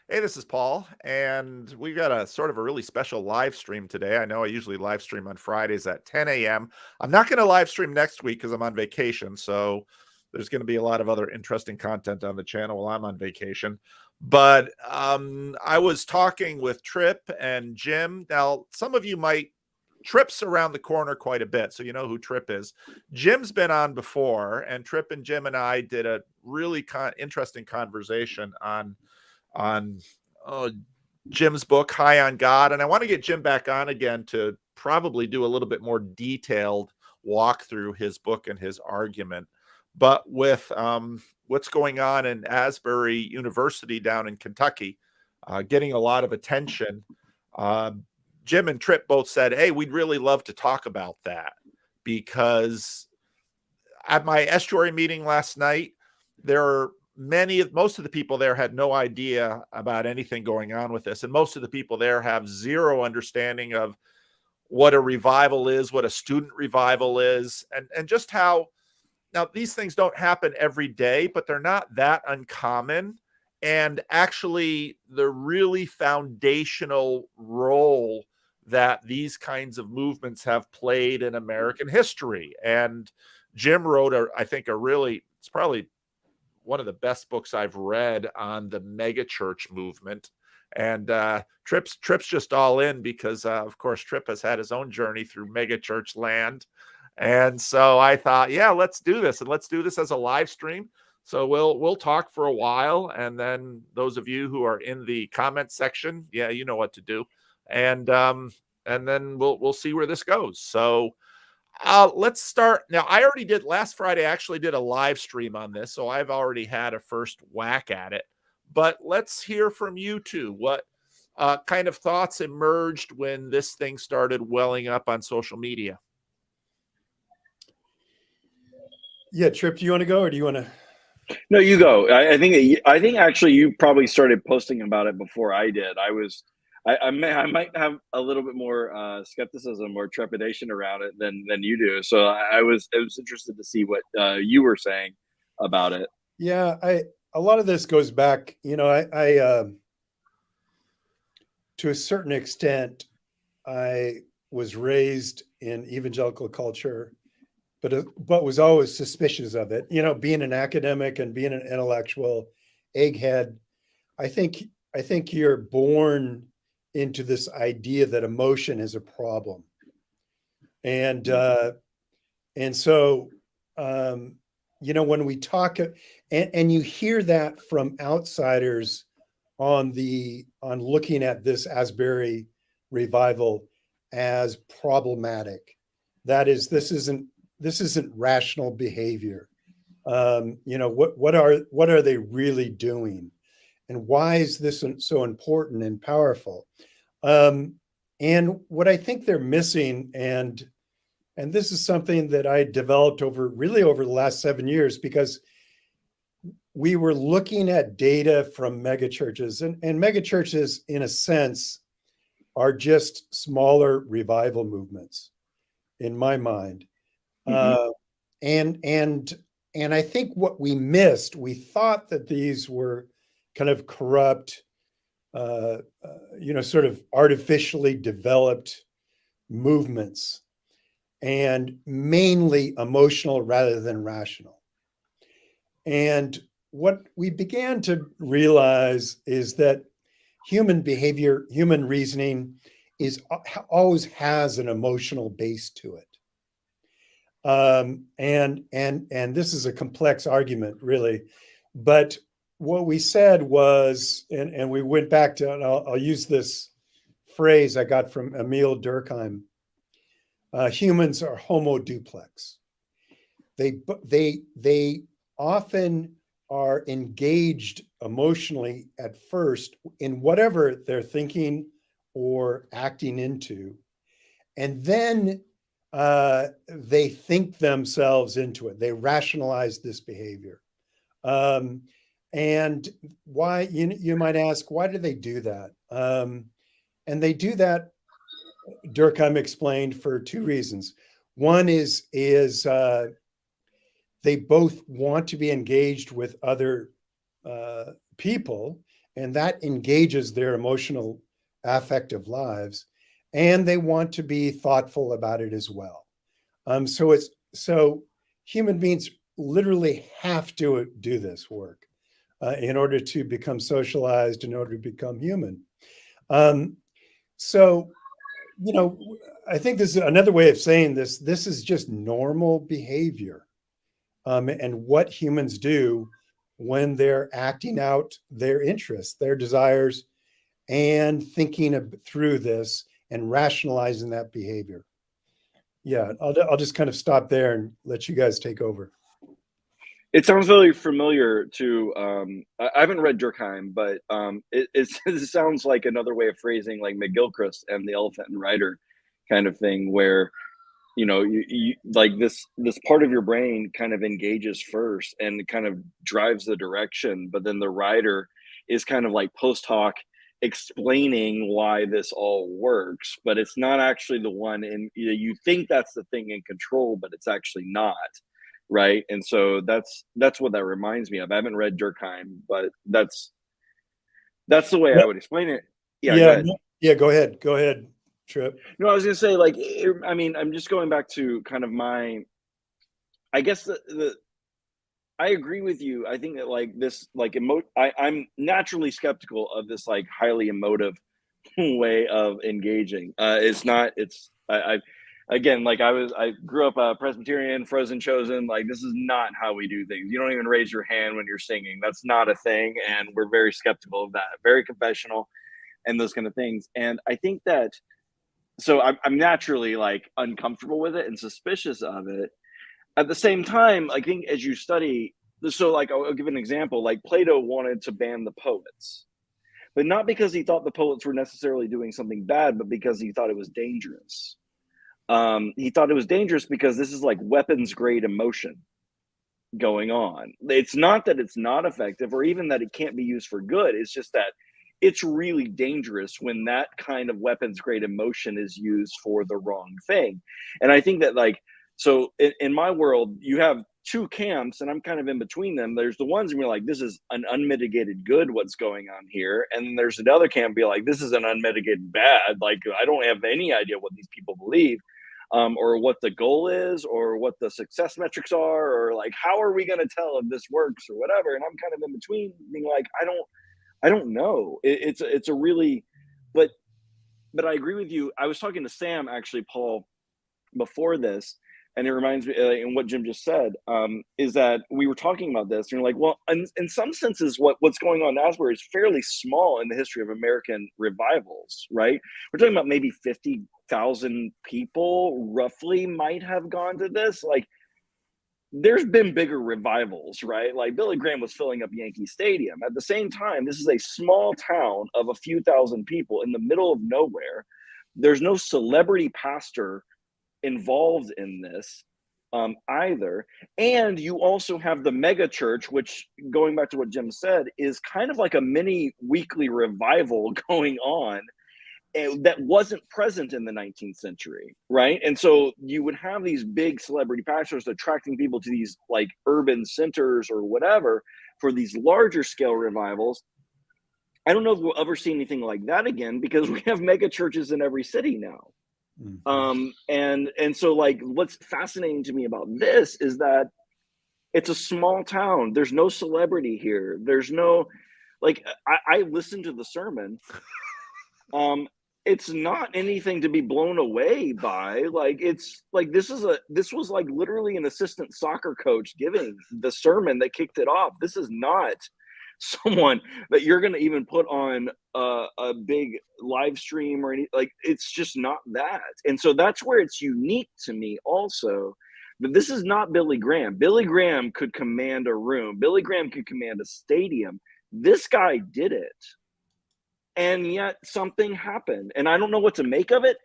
Hey, this is Paul, and we got a sort of a really special live stream today. I know I usually live stream on Fridays at 10 a.m. I'm not going to live stream next week because I'm on vacation. So there's going to be a lot of other interesting content on the channel while I'm on vacation. But I was talking with Tripp and Jim. Now, some of you might, Tripp's around the corner quite a bit, so you know who Tripp is. Jim's been on before, and Tripp and Jim and I did a really interesting conversation on uh, Jim's book, High on God. And I want to get Jim back on again to probably do a little bit more detailed walk through his book and his argument. But with what's going on in Asbury University down in Kentucky, getting a lot of attention, uh, Jim and Tripp both said, hey, we'd really love to talk about that because at my estuary meeting last night, there are most of the people there had no idea about anything going on with this. And most of the people there have zero understanding of what a revival is, what a student revival is, and just how, now these things don't happen every day, but they're not that uncommon. And actually the really foundational role that these kinds of movements have played in American history. And Jim wrote, I think, it's probably one of the best books I've read on the megachurch movement. And Tripp's just all in because, of course, Tripp has had his own journey through megachurch land. And so I thought, yeah, let's do this, and let's do this as a live stream. So we'll talk for a while, and then those of you who are in the comment section, yeah, you know what to do, and then we'll see where this goes. So let's start now. I already did last Friday. I actually did a live stream on this, so I've already had a first whack at it. But let's hear from you two. What kind of thoughts emerged when this thing started welling up on social media? Yeah, Tripp, do you want to go or do you want to? No, you go. I think actually you probably started posting about it before I did. I might have a little bit more skepticism or trepidation around it than you do. So I was interested to see what you were saying about it. Yeah, a lot of this goes back. I to a certain extent, I was raised in evangelical culture, but was always suspicious of it. Being an academic and being an intellectual egghead, I think you're born into this idea that emotion is a problem, and so when we talk, and you hear that from outsiders on looking at this Asbury revival as problematic. That is, this isn't rational behavior. What are they really doing, and why is this so important and powerful? And what I think they're missing, and this is something that I developed over the last 7 years, because we were looking at data from megachurches, and megachurches, in a sense, are just smaller revival movements, in my mind. Mm-hmm. And I think what we missed, we thought that these were kind of corrupt, sort of artificially developed movements, and mainly emotional rather than rational. And what we began to realize is that human behavior, human reasoning always has an emotional base to it. And this is a complex argument, really. But what we said was, and we went back to, and I'll use this phrase I got from Emil Durkheim: humans are homo duplex. They often are engaged emotionally at first in whatever they're thinking or acting into, and then they think themselves into it. They rationalize this behavior. And why, you might ask, why do they do that? And they do that, Durkheim explained, for two reasons. One is they both want to be engaged with other people, and that engages their emotional, affective lives, and they want to be thoughtful about it as well. So human beings literally have to do this work in order to become socialized, in order to become human. So, I think this is another way of saying this. This is just normal behavior, and what humans do when they're acting out their interests, their desires, and thinking through this and rationalizing that behavior. Yeah, I'll just kind of stop there and let you guys take over. It sounds really familiar to. I haven't read Durkheim, but it sounds like another way of phrasing like McGilchrist and the Elephant and Rider kind of thing, where you like this part of your brain kind of engages first and kind of drives the direction, but then the rider is kind of like post hoc explaining why this all works, but it's not actually the one. And you think that's the thing in control, but it's actually not, right? And so that's what that reminds me of. I haven't read Durkheim, but that's the way I would explain it. Yeah, go ahead. Yeah, go ahead, Tripp. No, I was gonna say, like, I mean, I'm just going back to kind of I guess I agree with you. I think that like this, like I'm naturally skeptical of this like highly emotive way of engaging. I again, like I grew up a Presbyterian, frozen chosen. Like this is not how we do things. You don't even raise your hand when you're singing. That's not a thing, and we're very skeptical of that. Very confessional, and those kind of things. And I think that so I'm naturally like uncomfortable with it and suspicious of it. At the same time, I think as you study, so like I'll give an example. Like Plato wanted to ban the poets, but not because he thought the poets were necessarily doing something bad, but because he thought it was dangerous. He thought it was dangerous because this is like weapons grade emotion going on. It's not that it's not effective or even that it can't be used for good. It's just that it's really dangerous when that kind of weapons grade emotion is used for the wrong thing. And I think that like, so in my world, you have two camps and I'm kind of in between them. There's the ones who are like, this is an unmitigated good, what's going on here. And then there's another camp be like, this is an unmitigated bad. Like, I don't have any idea what these people believe. Or what the goal is, or what the success metrics are, or like, how are we going to tell if this works or whatever? And I'm kind of in between being like, I don't know. It's a really, but I agree with you. I was talking to Sam actually, Paul, before this, and it reminds me, and what Jim just said, is that we were talking about this, and you're like, well, in some senses, what's going on in Asbury is fairly small in the history of American revivals, right? We're talking about maybe 50,000 people, roughly, might have gone to this. Like, there's been bigger revivals, right? Like Billy Graham was filling up Yankee Stadium. At the same time, this is a small town of a few thousand people in the middle of nowhere. There's no celebrity pastor involved in this either. And you also have the megachurch, which, going back to what Jim said, is kind of like a mini weekly revival going on that wasn't present in the 19th century, right? And so you would have these big celebrity pastors attracting people to these like urban centers or whatever for these larger scale revivals. I don't know if we'll ever see anything like that again because we have mega churches in every city now. Mm-hmm. And so like what's fascinating to me about this is that it's a small town. There's no celebrity here. There's no, like, I listened to the sermon. It's not anything to be blown away by. Like, it's like, this was like literally an assistant soccer coach giving the sermon that kicked it off. This is not someone that you're going to even put on a big live stream or any, like, it's just not that. And so that's where it's unique to me also. But this is not Billy Graham. Billy Graham could command a room. Billy Graham could command a stadium. This guy did it. And yet something happened. And I don't know what to make of it,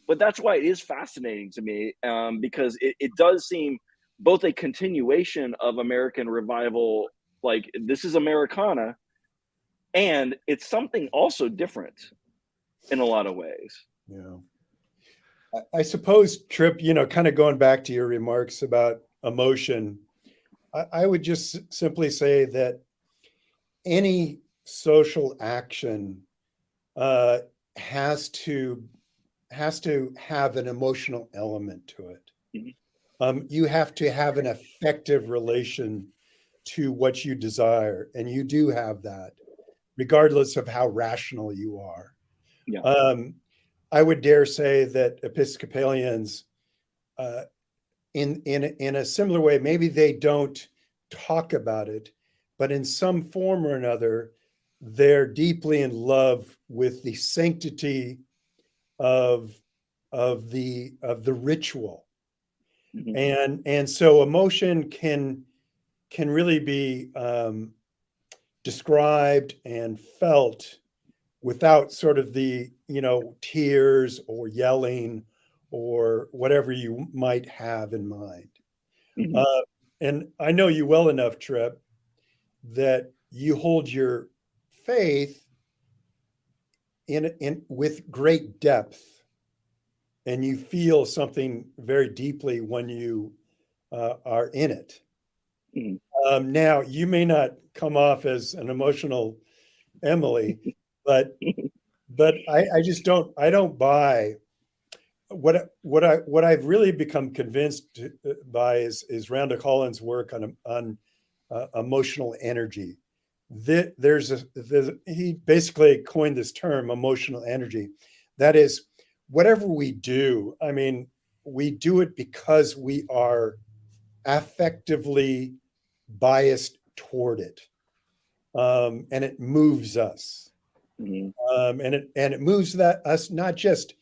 but that's why it is fascinating to me, because it does seem both a continuation of American revival, like this is Americana, and it's something also different in a lot of ways. Yeah. I suppose, Tripp, kind of going back to your remarks about emotion, I would just simply say that any social action has to have an emotional element to it. You have to have an effective relation to what you desire, and you do have that, regardless of how rational you are. Yeah. I would dare say that Episcopalians, in a similar way, maybe they don't talk about it, but in some form or another, they're deeply in love with the sanctity of the ritual. And so emotion can really be described and felt without sort of the, tears or yelling or whatever you might have in mind. And I know you well enough, Tripp, that you hold your faith in with great depth, and you feel something very deeply when you are in it. Now, you may not come off as an emotional Emily, but I just don't buy what I've really become convinced by is Rhonda Collins' work on emotional energy. He basically coined this term, emotional energy. That is, whatever we do, I mean, we do it because we are affectively biased toward it, and it moves us, and it moves us not just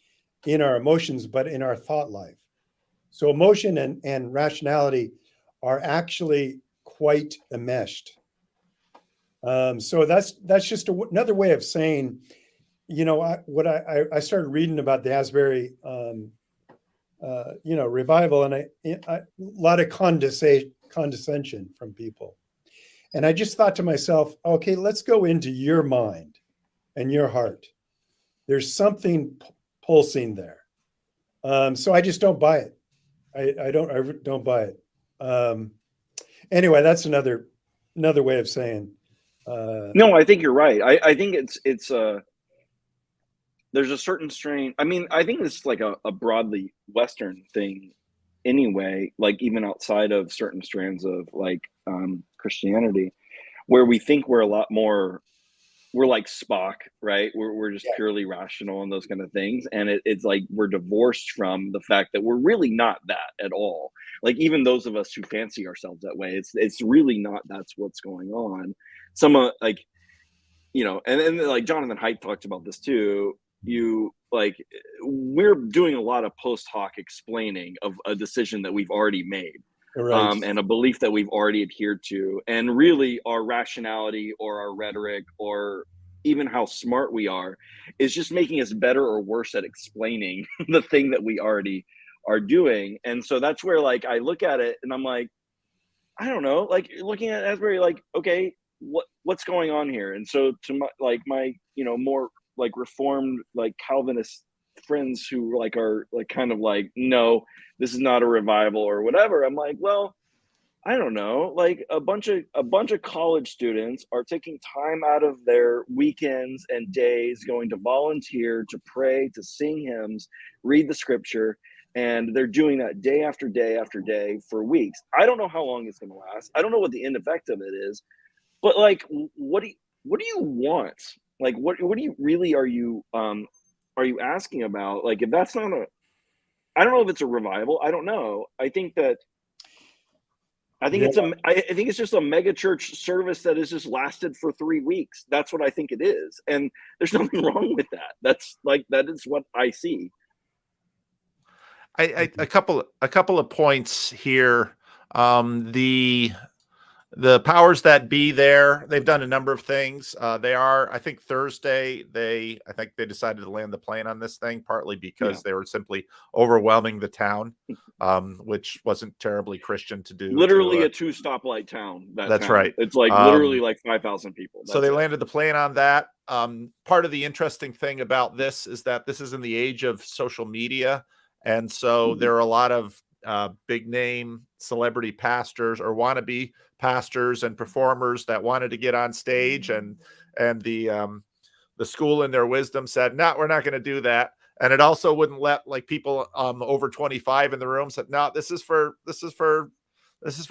in our emotions but in our thought life. So emotion and rationality are actually quite enmeshed. So that's just another way of saying, I started reading about the Asbury revival, and a lot of condescension from people. And I just thought to myself, okay, let's go into your mind and your heart. There's something pulsing there. So I just don't buy it. I don't buy it. Anyway, that's another way of saying. No, I think you're right. I think it's there's a certain strain. I mean, I think it's like a broadly Western thing anyway, like even outside of certain strands of like Christianity, where we think we're a lot more, we're like Spock, right? We're just purely rational and those kind of things. And it's like we're divorced from the fact that we're really not that at all. Like even those of us who fancy ourselves that way, it's really not that's what's going on. Some like, and like Jonathan Haidt talked about this too. We're doing a lot of post hoc explaining of a decision that we've already made. Right. And a belief that we've already adhered to. And really our rationality or our rhetoric or even how smart we are is just making us better or worse at explaining the thing that we already are doing. And so that's where like I look at it and I'm like, I don't know, like looking at Asbury, like, okay, what's going on here? And so to my more like reformed like Calvinist friends who like are like kind of like, no, this is not a revival or whatever, I'm like, well, I don't know, like a bunch of college students are taking time out of their weekends and days going to volunteer, to pray, to sing hymns, read the scripture, and they're doing that day after day after day for weeks. I don't know how long it's going to last. I don't know what the end effect of it is, but like what do you want? Like what do you really are you asking about? Like if that's not I don't know if it's a revival. I don't know. I think I think it's just a megachurch service that has just lasted for 3 weeks. That's what I think it is. And there's nothing wrong with that. That is what I see. A couple of points here. The powers that be there, they've done a number of things. I think Thursday, I think they decided to land the plane on this thing, partly because they were simply overwhelming the town, which wasn't terribly Christian to do. Literally a 2 stoplight town. That's town. Right. It's like literally like 5,000 people. So they landed the plane on that. Part of the interesting thing about this is that this is in the age of social media. And so there are a lot of big name celebrity pastors or wannabe pastors and performers that wanted to get on stage and and the school in their wisdom said, no, we're not going to do that. And it also wouldn't let like people over 25 in the room. Said, no, this is for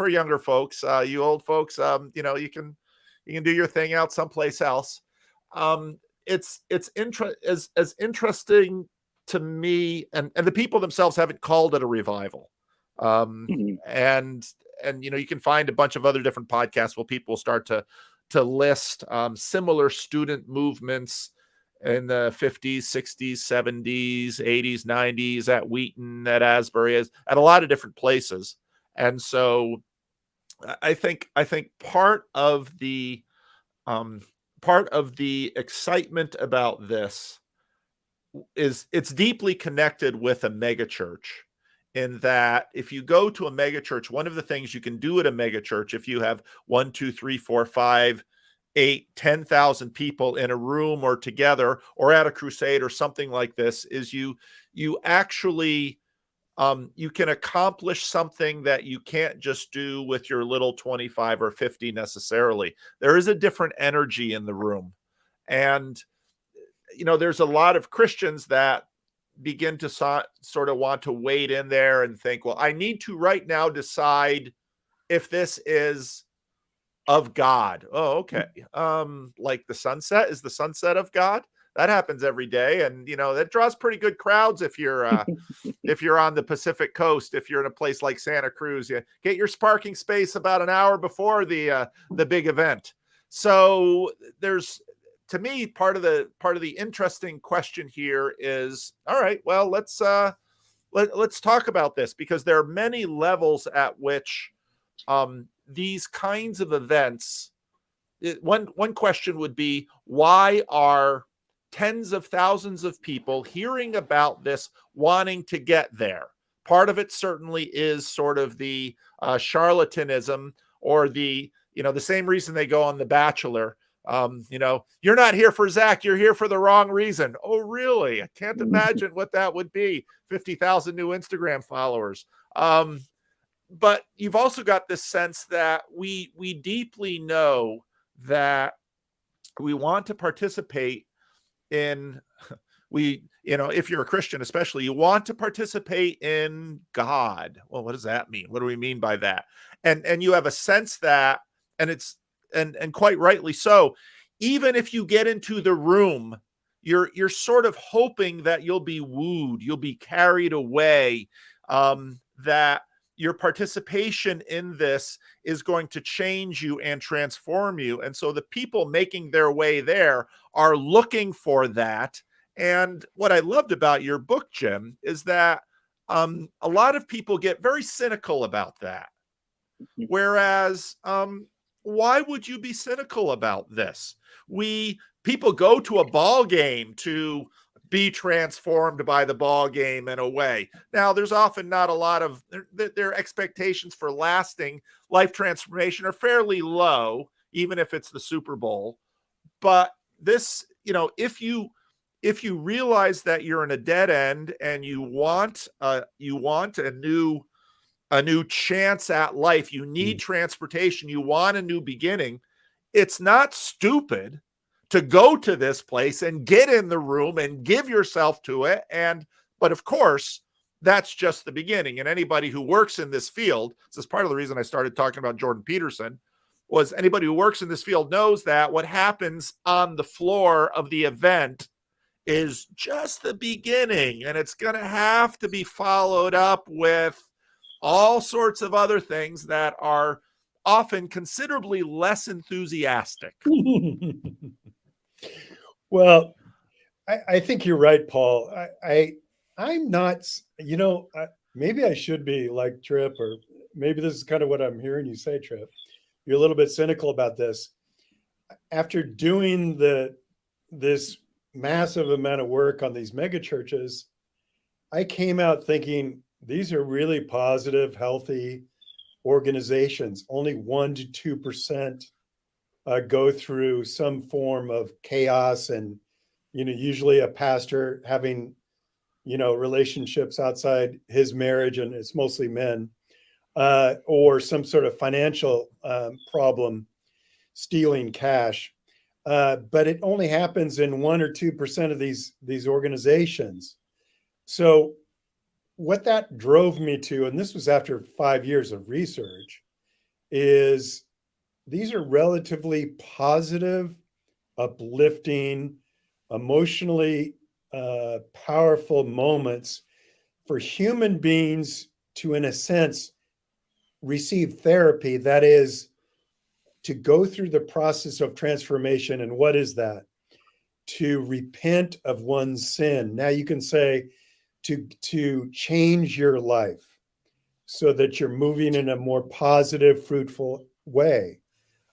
younger folks. You old folks, you can do your thing out someplace else. It's as interesting to me, and the people themselves haven't called it a revival. And you can find a bunch of other different podcasts where people start to list similar student movements in the 50s, 60s, 70s, 80s, 90s, at Wheaton, at Asbury, at a lot of different places. And so I think part of the excitement about this is it's deeply connected with a megachurch, in that if you go to a megachurch, one of the things you can do at a megachurch, if you have 1, 2, 3, 4, 5, 8, 10,000 people in a room or together or at a crusade or something like this, is you actually you can accomplish something that you can't just do with your little 25 or 50 necessarily. There is a different energy in the room. And there's a lot of Christians that begin to sort of want to wade in there and think, well, I need to right now decide if this is of God. Oh, okay. Like the sunset is the sunset of God. That happens every day. And, that draws pretty good crowds if you're, if you're on the Pacific coast. If you're in a place like Santa Cruz, you get your parking space about an hour before the big event. So there's, to me, part of the interesting question here is, all right, well, let's talk about this, because there are many levels at which these kinds of events. One question would be, why are tens of thousands of people hearing about this, wanting to get there? Part of it certainly is sort of the charlatanism, or the same reason they go on The Bachelor. You're not here for Zach, you're here for the wrong reason. Oh, really? I can't imagine what that would be. 50,000 new Instagram followers. But you've also got this sense that we deeply know that we want to participate in, if you're a Christian especially, you want to participate in God. Well, what does that mean? What do we mean by that? And you have a sense that, and it's and quite rightly so, even if you get into the room, you're sort of hoping that you'll be wooed, you'll be carried away, that your participation in this is going to change you and transform you. And so the people making their way there are looking for that. And what I loved about your book, Jim, is that a lot of people get very cynical about that. Whereas, why would you be cynical about this? People go to a ball game to be transformed by the ball game in a way. Now, there's often not a lot of their expectations for lasting life transformation are fairly low, even if it's the Super Bowl. But this, if you realize that you're in a dead end and you want a new chance at life, you need transportation, you want a new beginning, it's not stupid to go to this place and get in the room and give yourself to it. But of course, that's just the beginning. And anybody who works in this field, this is part of the reason I started talking about Jordan Peterson, was anybody who works in this field knows that what happens on the floor of the event is just the beginning. And it's going to have to be followed up with all sorts of other things that are often considerably less enthusiastic. Well, I think you're right, Paul. I'm not, maybe I should be like Tripp, or maybe this is kind of what I'm hearing you say, Tripp. You're a little bit cynical about this. After doing this massive amount of work on these mega churches, I came out thinking these are really positive, healthy organizations. Only 1 to 2% go through some form of chaos, and usually a pastor having relationships outside his marriage, and it's mostly men, or some sort of financial problem, stealing cash. but it only happens in 1 or 2% of these organizations. So what that drove me to, and this was after 5 years of research, is these are relatively positive, uplifting, emotionally powerful moments for human beings to, in a sense, receive therapy. That is, to go through the process of transformation. And what is that? To repent of one's sin. Now you can say to change your life so that you're moving in a more positive, fruitful way.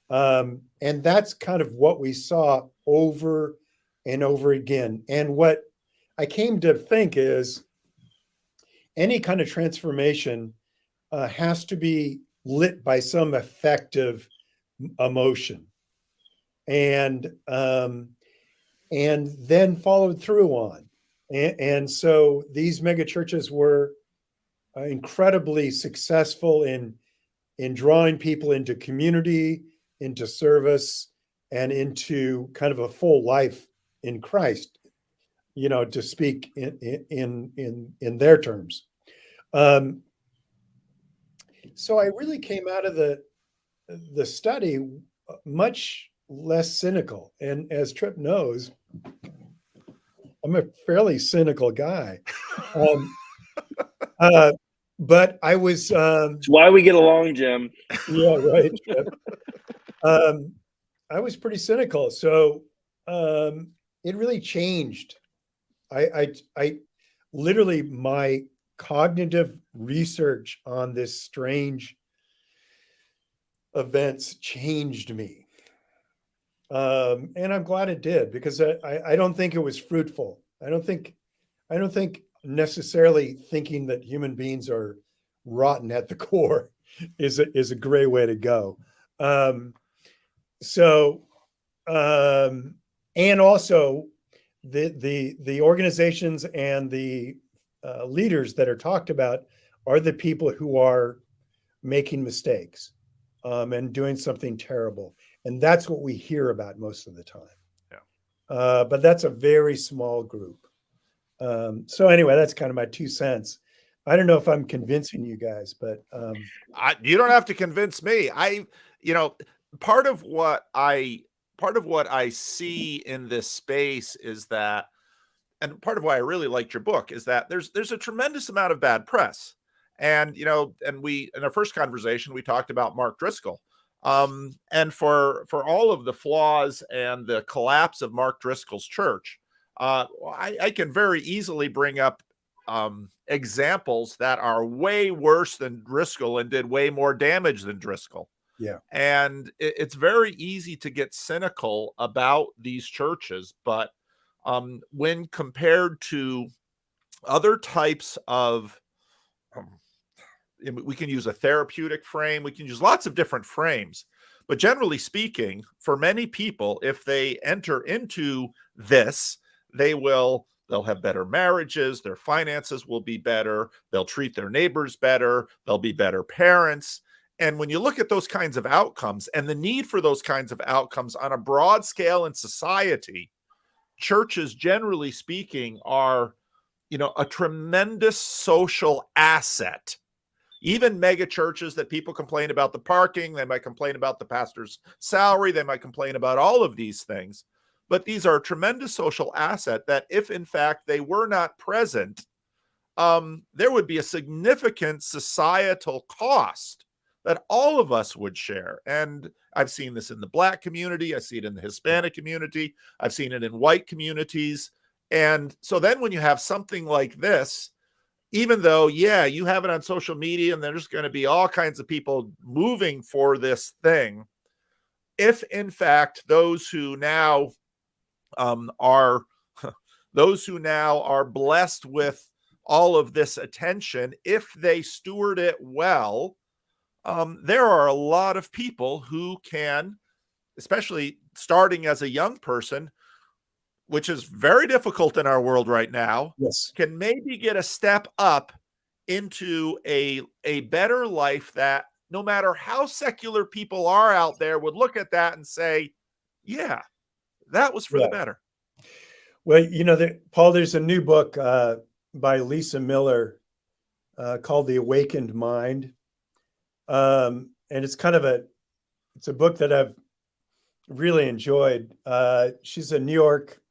And that's kind of what we saw over and over again. And what I came to think is any kind of transformation has to be lit by some effective emotion, and then followed through on. And so these mega churches were incredibly successful in drawing people into community, into service, and into kind of a full life in Christ, to speak in their terms. So I really came out of the study much less cynical. And as Tripp knows, I'm a fairly cynical guy. But I was It's why we get along, Jim. yeah, right, Tripp. I was pretty cynical. So it really changed. I literally, my cognitive research on this strange events changed me. And I'm glad it did, because I don't think it was fruitful. I don't think necessarily thinking that human beings are rotten at the core is a great way to go. And also the organizations and the leaders that are talked about are the people who are making mistakes and doing something terrible. And that's what we hear about most of the time. Yeah. But that's a very small group. So anyway, that's kind of my 2 cents. I don't know if I'm convincing you guys, but you don't have to convince me. Part of what I see in this space is that, and part of why I really liked your book is that there's a tremendous amount of bad press. And, and we, in our first conversation, we talked about Mark Driscoll. And for all of the flaws and the collapse of Mark Driscoll's church, I can very easily bring up examples that are way worse than Driscoll and did way more damage than Driscoll. yeah. And it's very easy to get cynical about these churches, but when compared to other types of, we can use a therapeutic frame, we can use lots of different frames, but generally speaking, for many people, if they enter into this, they'll have better marriages, their finances will be better, they'll treat their neighbors better, they'll be better parents. And when you look at those kinds of outcomes and the need for those kinds of outcomes on a broad scale in society, churches, generally speaking, are, a tremendous social asset. Even mega churches that people complain about the parking, they might complain about the pastor's salary, they might complain about all of these things. But these are a tremendous social asset that if in fact they were not present, there would be a significant societal cost that all of us would share. And I've seen this in the Black community. I see it in the Hispanic community. I've seen it in white communities. And so then when you have something like this, even though, yeah, you have it on social media and there's going to be all kinds of people moving for this thing, if in fact those who now are blessed with all of this attention, if they steward it well, there are a lot of people who can, especially starting as a young person, which is very difficult in our world right now, Yes. can maybe get a step up into a better life that no matter how secular people are out there would look at that and say, yeah, that was for the better. Well, Paul, there's a new book by Lisa Miller called The Awakened Mind. And it's it's a book that I've really enjoyed. She's a New York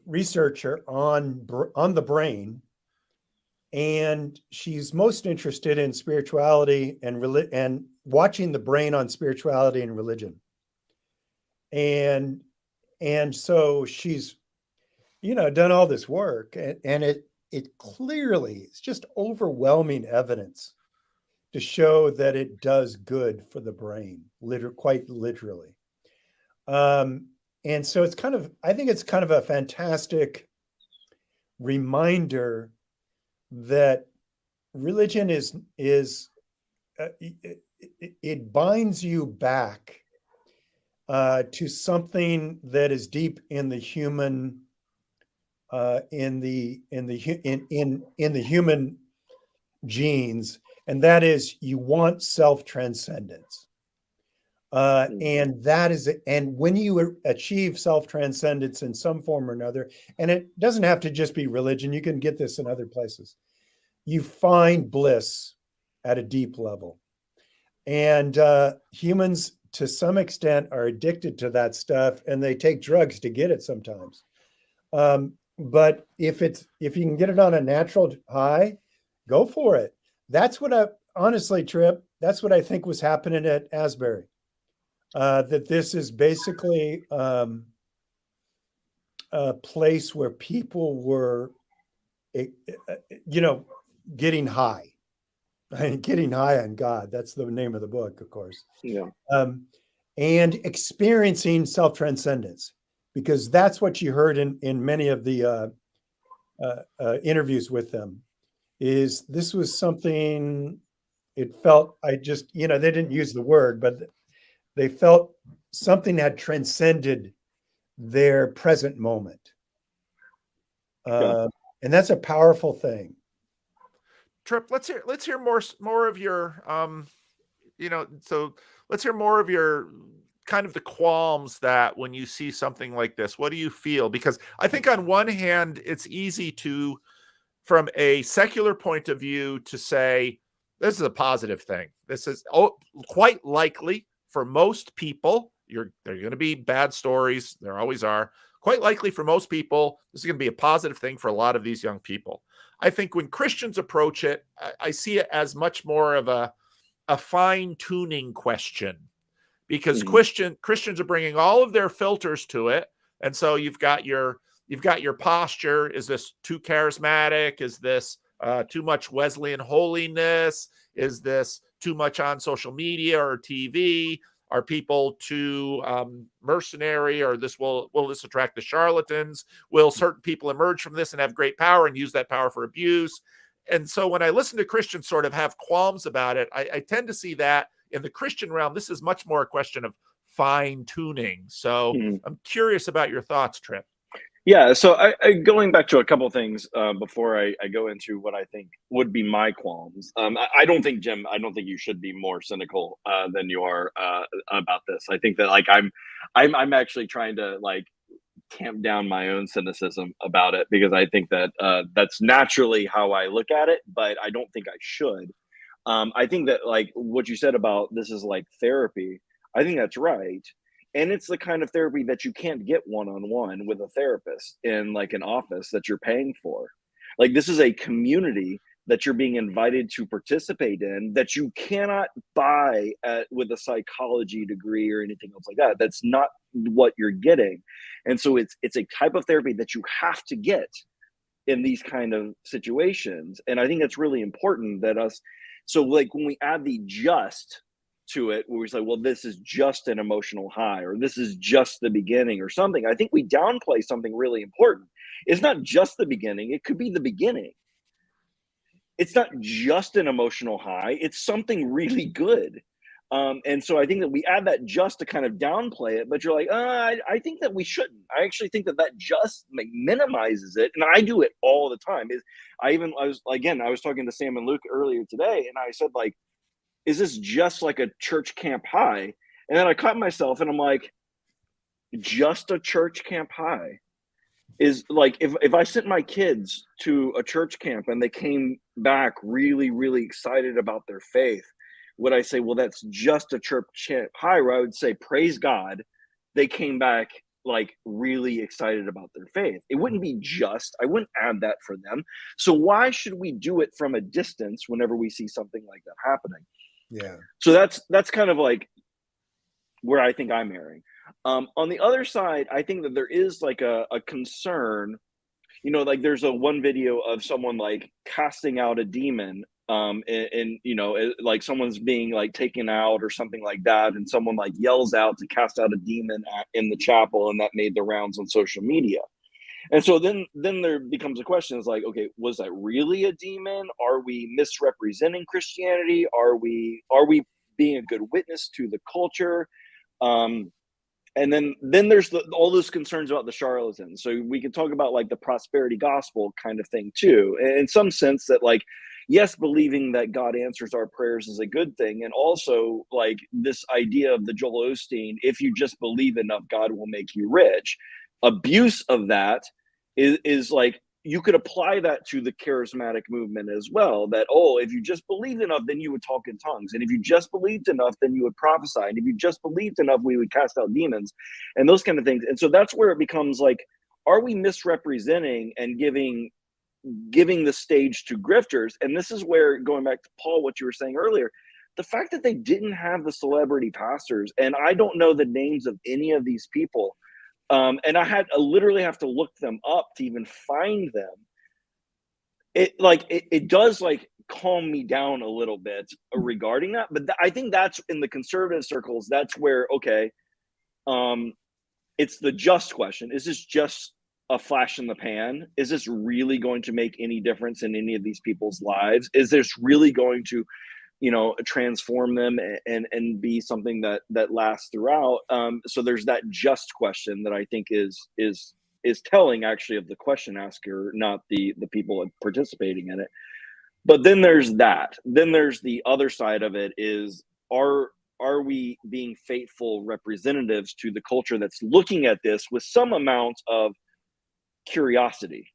researcher on the brain, and she's most interested in spirituality and watching the brain on spirituality and religion. And so she's, done all this work, and it clearly, it's just overwhelming evidence to show that it does good for the brain, quite literally. And so I think it's kind of a fantastic reminder that religion it binds you back to something that is deep in the human, in the human genes, and that is you want self-transcendence. And when you achieve self-transcendence in some form or another, and it doesn't have to just be religion, you can get this in other places, you find bliss at a deep level. And humans, to some extent, are addicted to that stuff, and they take drugs to get it sometimes. But if you can get it on a natural high, go for it. That's what honestly, Tripp, that's what I think was happening at Asbury. That this is basically a place where people were, getting high. Getting high on God. That's the name of the book, of course. Yeah. And experiencing self-transcendence, because that's what you heard in many of the interviews with them. Is this was something? It felt they didn't use the word, but they felt something had transcended their present moment. And that's a powerful thing. Tripp, let's hear more of your so let's hear more of your kind of the qualms that when you see something like this, what do you feel? Because I think on one hand, it's easy to, from a secular point of view, to say this is a positive thing. This is quite likely for most people. There are going to be bad stories. There always are. Quite likely for most people, this is going to be a positive thing for a lot of these young people. I think when Christians approach it, I see it as much more of a fine-tuning question, because Christians are bringing all of their filters to it. And so you've got your posture. Is this too charismatic? Is this too much Wesleyan holiness? Is this too much on social media or TV? Are people too mercenary, or will this attract the charlatans? Will certain people emerge from this and have great power and use that power for abuse? And so when I listen to Christians sort of have qualms about it, I tend to see that in the Christian realm, this is much more a question of fine tuning. So I'm curious about your thoughts, Tripp. Yeah, so I going back to a couple of things before I go into what I think would be my qualms. I don't think, Jim, I don't think you should be more cynical than you are about this. I think that I'm actually trying to tamp down my own cynicism about it, because I think that that's naturally how I look at it, but I don't think I should. I think that what you said about this is like therapy, I think that's right. And it's the kind of therapy that you can't get one-on-one with a therapist in an office that you're paying for. This is a community that you're being invited to participate in that you cannot buy with a psychology degree or anything else like that. That's not what you're getting. And so it's a type of therapy that you have to get in these kind of situations. And I think that's really important that so when we add the just to it, where we say, well, this is just an emotional high, or this is just the beginning or something, I think we downplay something really important. It's not just the beginning. It could be the beginning. It's not just an emotional high. It's something really good. And so I think that we add that just to kind of downplay it, but you're like, I think that we shouldn't. I actually think that just minimizes it. And I do it all the time. I was talking to Sam and Luke earlier today, and I said, is this just like a church camp high? And then I caught myself and I'm like, just a church camp high is like, if I sent my kids to a church camp and they came back really, really excited about their faith, would I say, well, that's just a church camp high? Or I would say, praise God, they came back like really excited about their faith. It wouldn't be just, I wouldn't add that for them. So why should we do it from a distance whenever we see something like that happening? Yeah. So that's kind of like where I think I'm erring. On the other side, I think that there is like a concern, like there's a one video of someone like casting out a demon, and like someone's being like taken out or something like that, and someone like yells out to cast out a demon in the chapel, and that made the rounds on social media. And so then there becomes a question: is like, okay, was that really a demon? Are we misrepresenting Christianity? Are we being a good witness to the culture? And then there's all those concerns about the charlatans. So we can talk about like the prosperity gospel kind of thing too, in some sense that like, yes, believing that God answers our prayers is a good thing. And also like this idea of the Joel Osteen, if you just believe enough, God will make you rich. Abuse of that is like, you could apply that to the charismatic movement as well, that, oh, if you just believed enough, then you would talk in tongues. And if you just believed enough, then you would prophesy. And if you just believed enough, we would cast out demons and those kind of things. And so that's where it becomes like, are we misrepresenting and giving the stage to grifters? And this is where, going back to Paul, what you were saying earlier, the fact that they didn't have the celebrity pastors, and I don't know the names of any of these people, and I literally have to look them up to even find them. It does like calm me down a little bit regarding that. But I think that's in the conservative circles. That's where, okay, it's the just question. Is this just a flash in the pan? Is this really going to make any difference in any of these people's lives? Is this really going to transform them and be something that lasts throughout? So there's that just question that I think is telling actually of the question asker, not the people participating in it. But then there's that. Then there's the other side of it is, are we being faithful representatives to the culture that's looking at this with some amount of curiosity?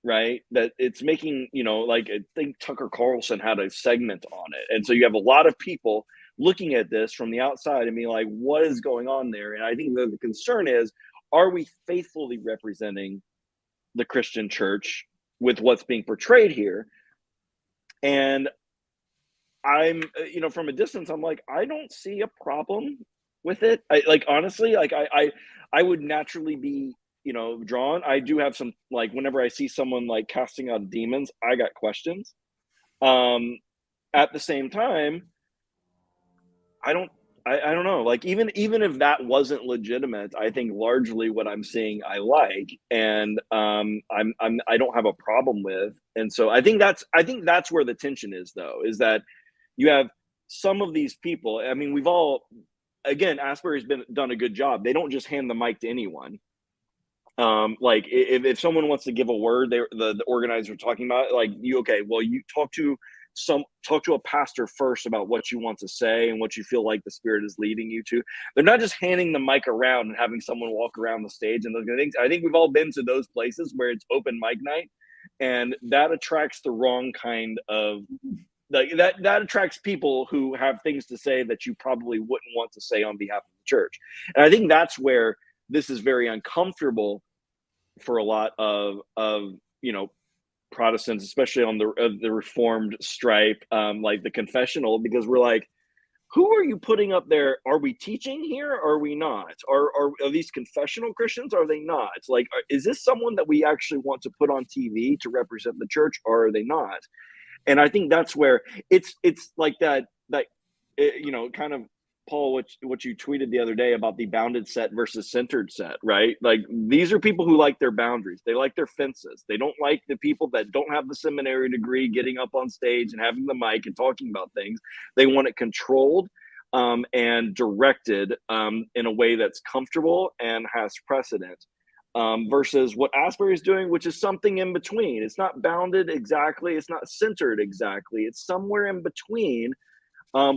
Right, that it's making, like I think Tucker Carlson had a segment on it, and so you have a lot of people looking at this from the outside and being like, what is going on there? And I think the concern is, are we faithfully representing the Christian church with what's being portrayed here? And I'm, from a distance, I'm like, I don't see a problem with it. Honestly, I would naturally be drawn. I do have some, like, whenever I see someone like casting out demons, I got questions. At the same time, I don't know, like, even if that wasn't legitimate, I think largely what I'm seeing I like, and I don't have a problem with. And so I think that's where the tension is, though, is that you have some of these people. I mean, we've all, again, Asbury's done a good job. They don't just hand the mic to anyone. Like if someone wants to give a word, the organizer talking about it, like, you talk to a pastor first about what you want to say and what you feel like the Spirit is leading you to. They're not just handing the mic around and having someone walk around the stage and those kind of things. I think we've all been to those places where it's open mic night, and that attracts the wrong kind of, like, that attracts people who have things to say that you probably wouldn't want to say on behalf of the church. And I think that's where this is very uncomfortable for a lot of Protestants, especially on the Reformed stripe, like the confessional, because we're like, who are you putting up there? Are we teaching here? Or are we not? Are these confessional Christians? Are they not? It's like, is this someone that we actually want to put on TV to represent the church, or are they not? And I think that's where it's like that kind of, Paul, what you tweeted the other day about the bounded set versus centered set, right? Like, these are people who like their boundaries. They like their fences. They don't like the people that don't have the seminary degree getting up on stage and having the mic and talking about things. They want it controlled and directed in a way that's comfortable and has precedent, versus what Asbury is doing, which is something in between. It's not bounded exactly. It's not centered exactly. It's somewhere in between.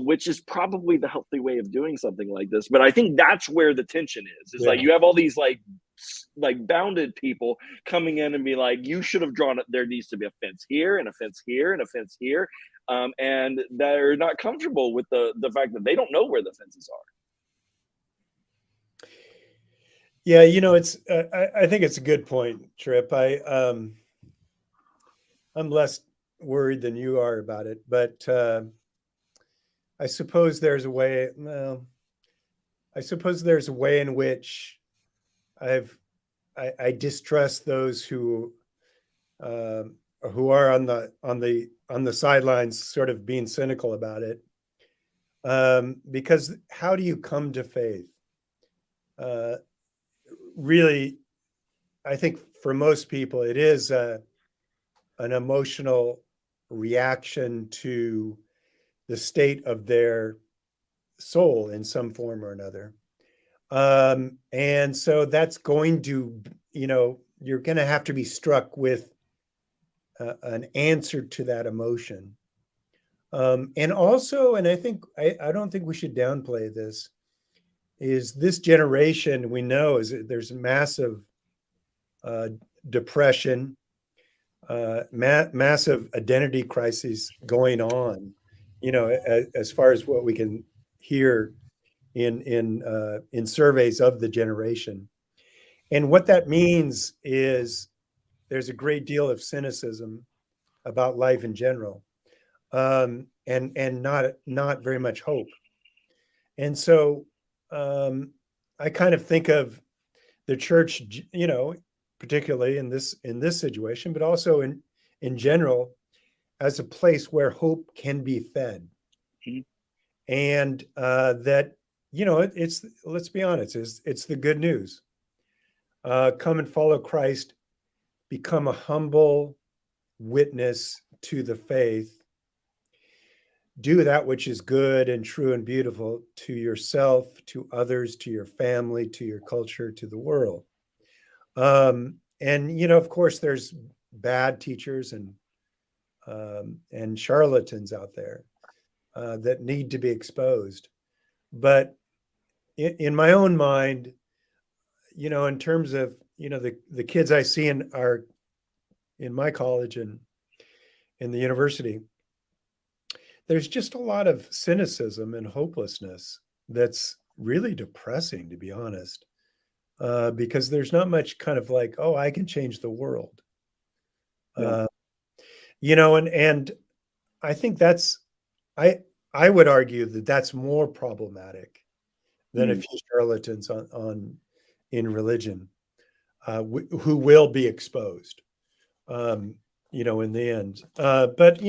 which is probably the healthy way of doing something like this. But I think that's where the tension is Yeah. like you have all these like bounded people coming in and be like, you should have drawn it. There needs to be a fence here and a fence here and a fence here. And they're not comfortable with the fact that they don't know where the fences are. Yeah, you know, it's I think it's a good point, Tripp. I'm less worried than you are about it, but I suppose there's a way. Well, I suppose there's a way in which I distrust those who are on the sidelines, sort of being cynical about it, because how do you come to faith? Really, I think for most people, it is an emotional reaction to the state of their soul in some form or another. And so that's going to, you're going to have to be struck with an answer to that emotion. And also, and I don't think we should downplay this, is this generation we know there's massive depression, massive identity crises going on, as far as what we can hear in surveys of the generation. And what that means is there's a great deal of cynicism about life in general, and not very much hope. And so I kind of think of the church, particularly in this situation, but also in general, as a place where hope can be fed. Mhm. And that, it's, let's be honest, it's the good news. Come and follow Christ, become a humble witness to the faith, do that which is good and true and beautiful to yourself, to others, to your family, to your culture, to the world. And of course, there's bad teachers and charlatans out there that need to be exposed. But in my own mind, in terms of the kids I see in my college and in the university, there's just a lot of cynicism and hopelessness that's really depressing, to be honest, because there's not much kind of like, oh, I can change the world. Yeah. And I think I would argue that that's more problematic than a few charlatans in religion, who will be exposed, in the end. But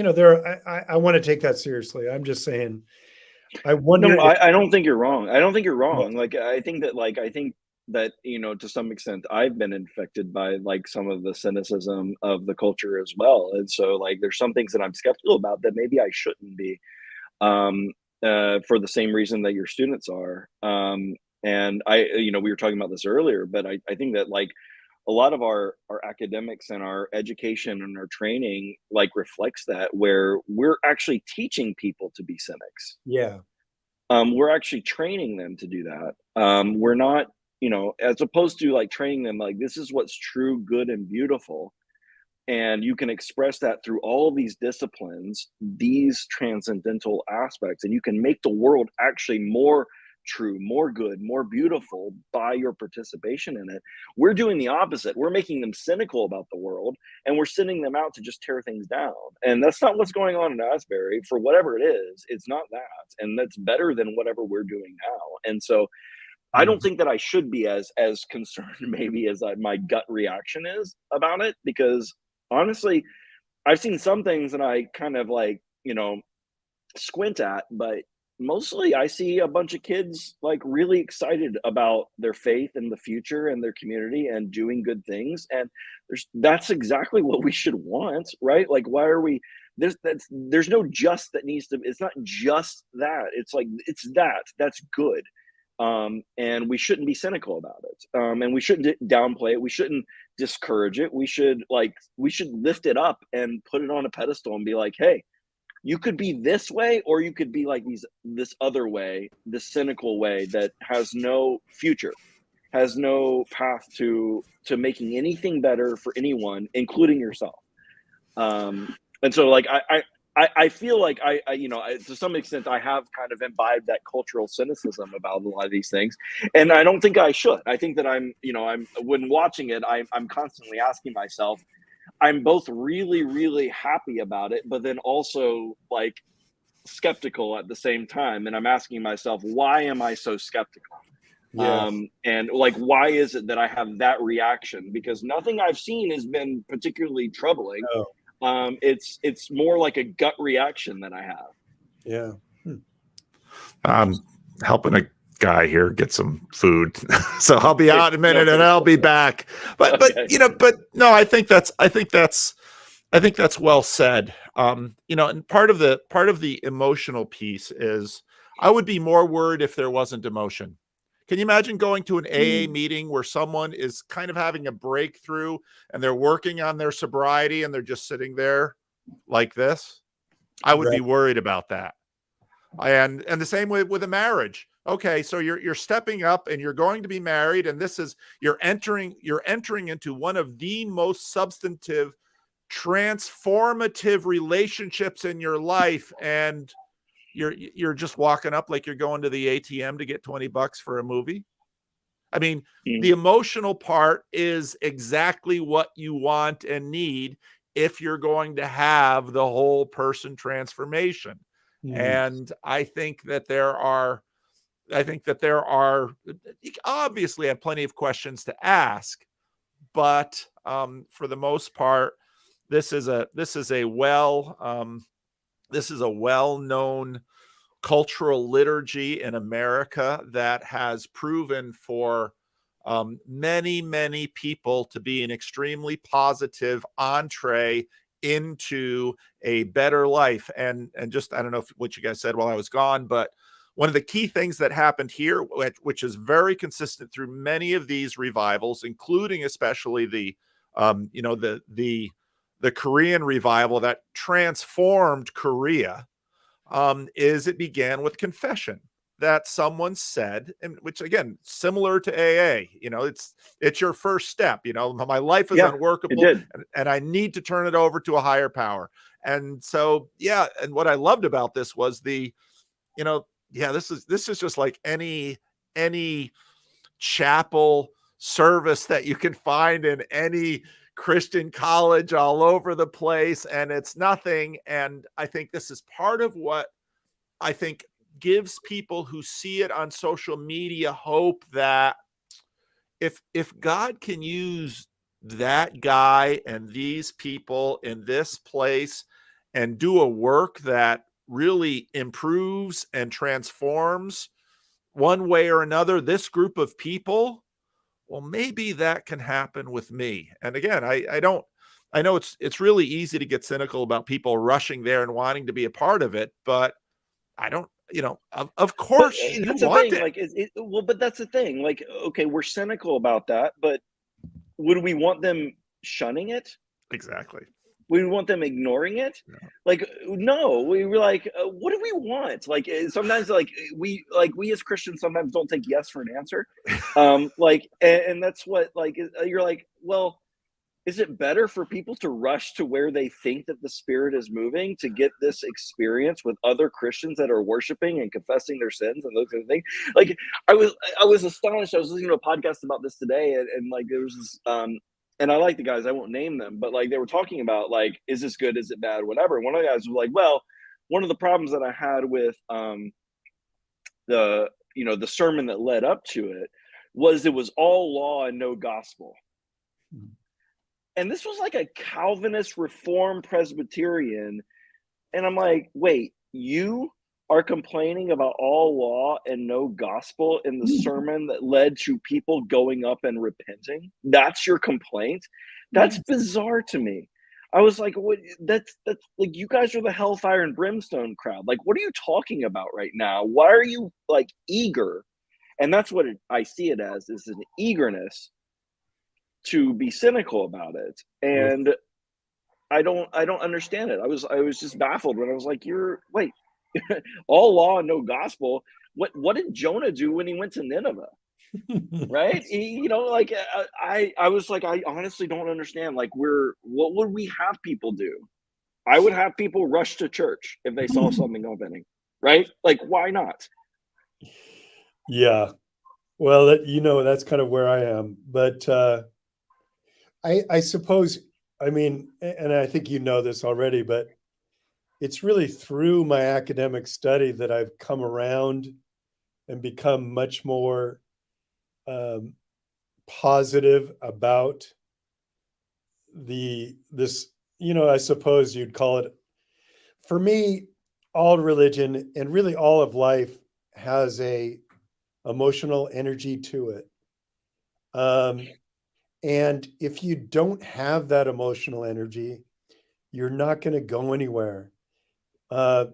I want to take that seriously. I'm just saying, I wonder. No, I don't think you're wrong. I don't think you're wrong. I think that, to some extent I've been infected by like some of the cynicism of the culture as well. And so like there's some things that I'm skeptical about that maybe I shouldn't be, for the same reason that your students are. And we were talking about this earlier, but I think that like a lot of our academics and our education and our training like reflects that, where we're actually teaching people to be cynics. Yeah. We're actually training them to do that. We're not, as opposed to like training them like this is what's true, good, and beautiful. And you can express that through all of these disciplines, these transcendental aspects, and you can make the world actually more true, more good, more beautiful by your participation in it. We're doing the opposite. We're making them cynical about the world, and we're sending them out to just tear things down. And that's not what's going on in Asbury. For whatever it is, it's not that. And that's better than whatever we're doing now. And so I don't think that I should be as concerned maybe as my gut reaction is about it, because honestly, I've seen some things that I kind of like, squint at, but mostly I see a bunch of kids like really excited about their faith and the future and their community and doing good things. And that's exactly what we should want, right? Like, why are we there's no just that needs to, it's not just that. It's like, that's good. And we shouldn't be cynical about it. And we shouldn't downplay it. We shouldn't discourage it. We should lift it up and put it on a pedestal and be like, hey, you could be this way, or you could be like this other way, this cynical way that has no future, has no path to making anything better for anyone, including yourself. And so like I feel like to some extent I have kind of imbibed that cultural cynicism about a lot of these things, and I don't think I should. I think that I'm when watching it, I'm constantly asking myself, I'm both really, really happy about it, but then also like skeptical at the same time. And I'm asking myself, why am I so skeptical? Yes. And like, why is it that I have that reaction? Because nothing I've seen has been particularly troubling. Oh, It's more like a gut reaction that I have. yeah. I'm helping a guy here get some food, so I'll be out in a minute No, and I'll be back. But okay. but no, I think that's well said. And part of the emotional piece is I would be more worried if there wasn't emotion. Can you imagine going to an AA meeting where someone is kind of having a breakthrough and they're working on their sobriety and they're just sitting there like this? I would be worried about that. And the same way with a marriage. Okay, so you're stepping up and you're going to be married, and this is you're entering into one of the most substantive, transformative relationships in your life, and you're just walking up like you're going to the ATM to get $20 for a movie. I mean, the emotional part is exactly what you want and need if you're going to have the whole person transformation. And I think that there are obviously I have plenty of questions to ask, but for the most part, this is a well-known cultural liturgy in America that has proven for many people to be an extremely positive entree into a better life. And just, I don't know what you guys said while I was gone, but one of the key things that happened here, which is very consistent through many of these revivals, including especially the Korean revival that transformed Korea, is it began with confession that someone said, and which again, similar to AA, it's your first step. My life is unworkable, and I need to turn it over to a higher power. And so, and what I loved about this was this is just like any chapel service that you can find in any Christian college all over the place, and it's nothing. And I think this is part of what I think gives people who see it on social media hope that if God can use that guy and these people in this place and do a work that really improves and transforms one way or another this group of people, well, maybe that can happen with me. And again, I know it's really easy to get cynical about people rushing there and wanting to be a part of it, but I don't, of course you That's the want thing. it. Like, but that's the thing. Like, okay, we're cynical about that, but would we want them shunning it? Exactly. We want them ignoring it. Yeah. Like, no, we were like, what do we want? Like, sometimes we as Christians sometimes don't take yes for an answer. And that's what, like, you're like, well, is it better for people to rush to where they think that the Spirit is moving to get this experience with other Christians that are worshiping and confessing their sins and those kind of things? Like, I was astonished. I was listening to a podcast about this today, and like there was this, and I like the guys. I won't name them, but like they were talking about like, is this good? Is it bad? Whatever. One of the guys was like, well, one of the problems that I had with the sermon that led up to it was all law and no gospel. And this was like a Calvinist Reformed Presbyterian. And I'm like, wait, you are complaining about all law and no gospel in the sermon that led to people going up and repenting? That's your complaint? That's bizarre to me. I was like, what? That's like, you guys are the hellfire and brimstone crowd. Like, what are you talking about right now? Why are you like eager? And that's what I see it as, is an eagerness to be cynical about it. And I don't understand it. I was just baffled when I was like, wait, all law and no gospel. What did Jonah do when he went to Nineveh? Right? Like I was like, I honestly don't understand. Like, what would we have people do? I would have people rush to church if they saw something opening, right? Like, why not? Yeah. Well, that's kind of where I am. But I suppose, I mean, and I think you know this already, but it's really through my academic study that I've come around and become much more positive about this, I suppose you'd call it, for me, all religion and really all of life has a emotional energy to it. And if you don't have that emotional energy, you're not going to go anywhere. And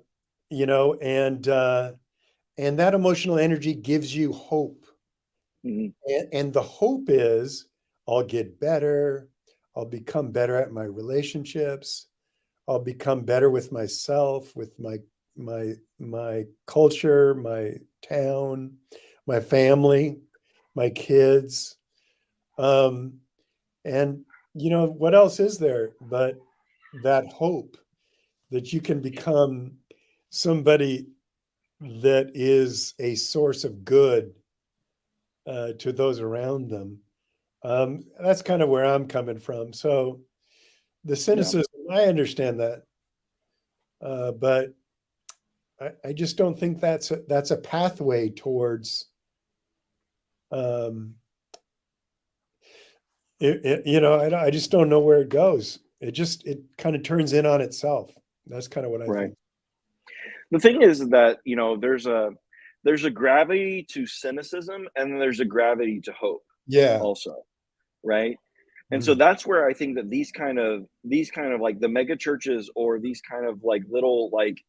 that emotional energy gives you hope. Mhm. And the hope is I'll get better. I'll become better at my relationships. I'll become better with myself, with my culture, my town, my family, my kids. And what else is there but that hope that you can become somebody that is a source of good to those around them. That's kind of where I'm coming from. So the Yeah. cynicism, I understand that, but I just don't think that's a pathway towards. I just don't know where it goes. It kind of turns in on itself. That's kind of what I Right. think. The thing is that, there's a gravity to cynicism, and then there's a gravity to hope Yeah. also, right? And so Mhm. that's where I think that these kind of like the mega churches, or these kind of like little like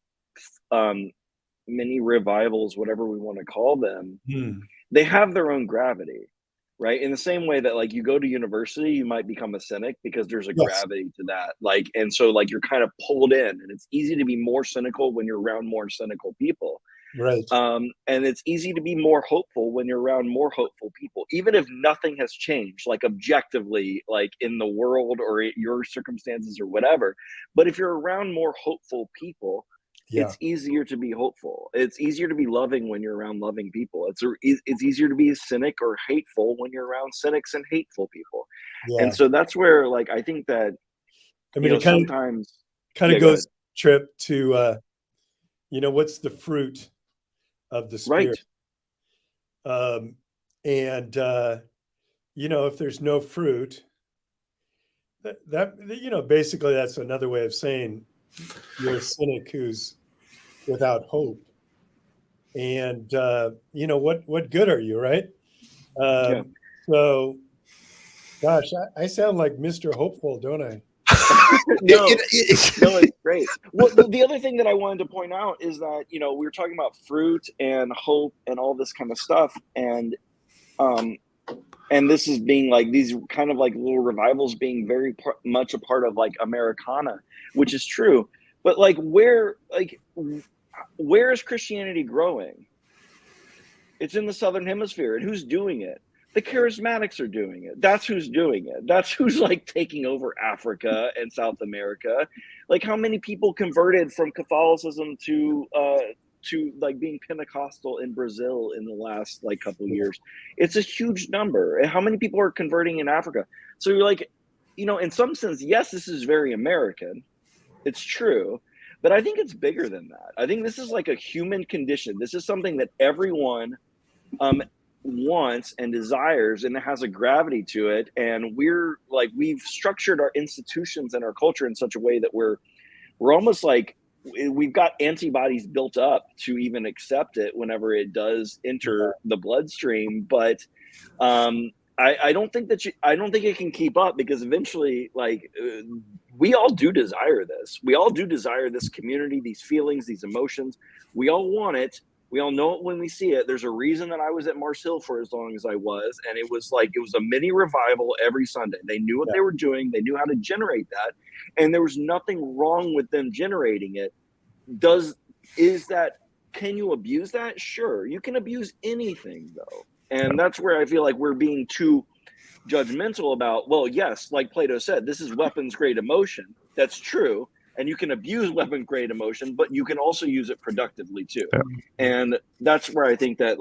um mini revivals, whatever we want to call them, Hmm. they have their own gravity, right? In the same way that, like, you go to university, you might become a cynic because there's a Yes. gravity to that. Like, and so like you're kind of pulled in, and it's easy to be more cynical when you're around more cynical people. Right. And it's easy to be more hopeful when you're around more hopeful people, even if nothing has changed, like objectively, like in the world or your circumstances or whatever. But if you're around more hopeful people, Yeah. it's easier to be hopeful. It's easier to be loving when you're around loving people. It's easier to be a cynic or hateful when you're around cynics and hateful people. And Yeah. so that's where, like, I think that, I mean, it sometimes, kind yeah, of go goes ahead. trip to what's the fruit of the Right. spirit? Um, and if there's no fruit, basically that's another way of saying you're a cynic who's without hope. And what good are you, right? Yeah. So gosh, I sound like Mr. Hopeful, don't I? No, no, it's great. Well, the other thing that I wanted to point out is that, we were talking about fruit and hope and all this kind of stuff. Um, and this is being like these kind of like little revivals being very much a part of like Americana, which is true. But like, where is Christianity growing? It's in the Southern Hemisphere. And who's doing it? The charismatics are doing it. That's who's doing it. That's who's like taking over Africa and South America. Like, how many people converted from Catholicism to like being Pentecostal in Brazil in the last like couple years? It's a huge number. And how many people are converting in Africa? So you're like, in some sense, yes, this is very American. It's true. But I think it's bigger than that. I think this is like a human condition. This is something that everyone um, wants and desires, and it has a gravity to it. And we've structured our institutions and our culture in such a way that we're almost like we've got antibodies built up to even accept it whenever it does enter the bloodstream. But I don't think I don't think it can keep up, because eventually, like, we all do desire this. We all do desire this community, these feelings, these emotions. We all want it. We all know it when we see it. There's a reason that I was at Mars Hill for as long as I was, and it was a mini revival every Sunday. They knew what Yeah. they were doing. They knew how to generate that, and there was nothing wrong with them generating it. Can you abuse that? Sure, you can abuse anything though, and that's where I feel like we're being too judgmental about, well, yes, like Plato said, this is weapons grade emotion. That's true. And you can abuse weapon grade emotion, but you can also use it productively too. Yeah. And that's where I think that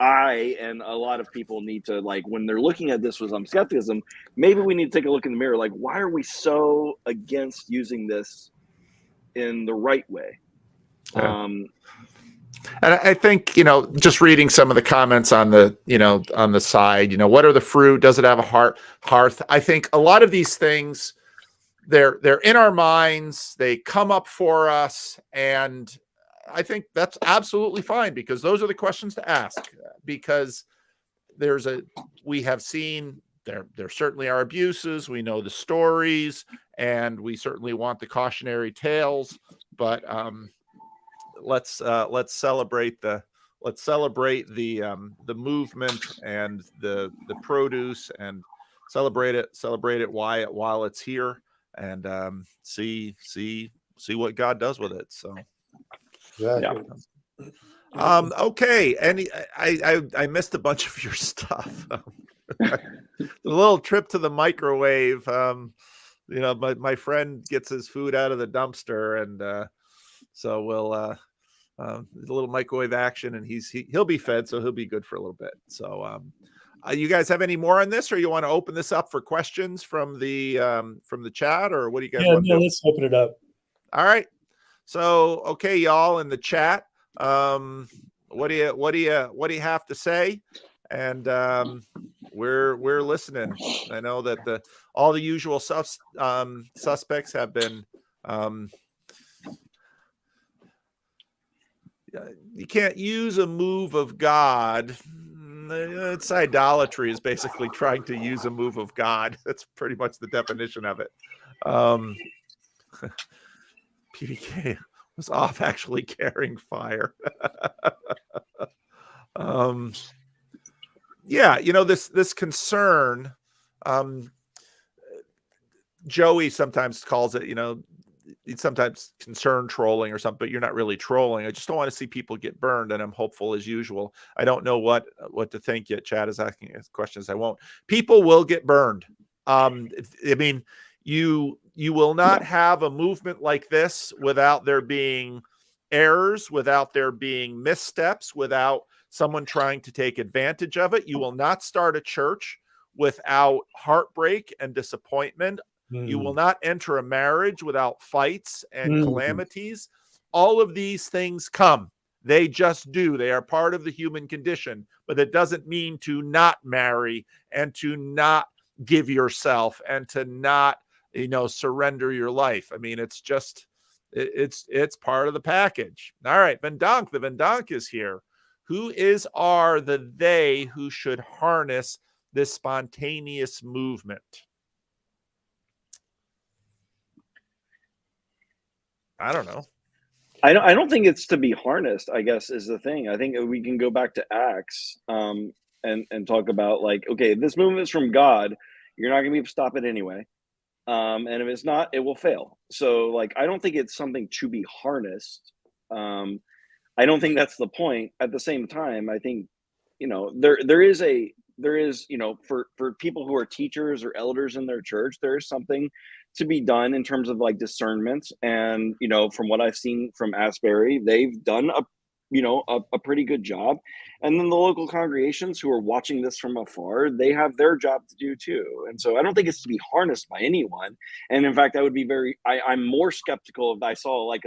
I and a lot of people need to, when they're looking at this with some skepticism, maybe we need to take a look in the mirror. Why are we so against using this in the right way? Yeah. And I think, just reading some of the comments on the, on the side, what are the fruit? Does it have a hearth? I think a lot of these things, they're in our minds. They come up for us. And I think that's absolutely fine, because those are the questions to ask, because we have seen there certainly are abuses. We know the stories, and we certainly want the cautionary tales, but, let's celebrate the movement and the produce, and celebrate it while it's here, and see what God does with it. So Exactly. okay, I missed a bunch of your stuff. The little trip to the microwave. My friend gets his food out of the dumpster, and so we'll a little microwave action, and he'll be fed, so he'll be good for a little bit. So you guys have any more on this, or you want to open this up for questions from the chat, or what do you guys want to do? Let's open it up. All right. So okay, y'all in the chat, what do you have to say? And we're listening. I know that all the usual suspects have been. You can't use a move of God. It's idolatry, is basically trying to use a move of God. That's pretty much the definition of it. PBK was off actually carrying fire. Yeah, this concern, Joey sometimes calls it, it's sometimes concern trolling or something, but you're not really trolling. I just don't want to see people get burned, and I'm hopeful as usual. I don't know what to think yet. Chad is asking questions. I won't. People will get burned. I mean, you will not have a movement like this without there being errors, without there being missteps, without someone trying to take advantage of it. You will not start a church without heartbreak and disappointment. You will not enter a marriage without fights and calamities. All of these things come. They just do. They are part of the human condition, but it doesn't mean to not marry and to not give yourself and to not, surrender your life. I mean, it's just, it's part of the package. All right. The Vendonk is here. Who are the they who should harness this spontaneous movement? I don't know. I don't think it's to be harnessed, I guess, is the thing. I think we can go back to Acts and talk about, okay, if this movement is from God, you're not going to be able to stop it anyway. And if it's not, it will fail. So, I don't think it's something to be harnessed. I don't think that's the point. At the same time, I think, there is, for people who are teachers or elders in their church, there is something to be done in terms of discernment. And, from what I've seen from Asbury, they've done a pretty good job. And then the local congregations who are watching this from afar, they have their job to do too. And so I don't think it's to be harnessed by anyone. And in fact, I would be I'm more skeptical if I saw a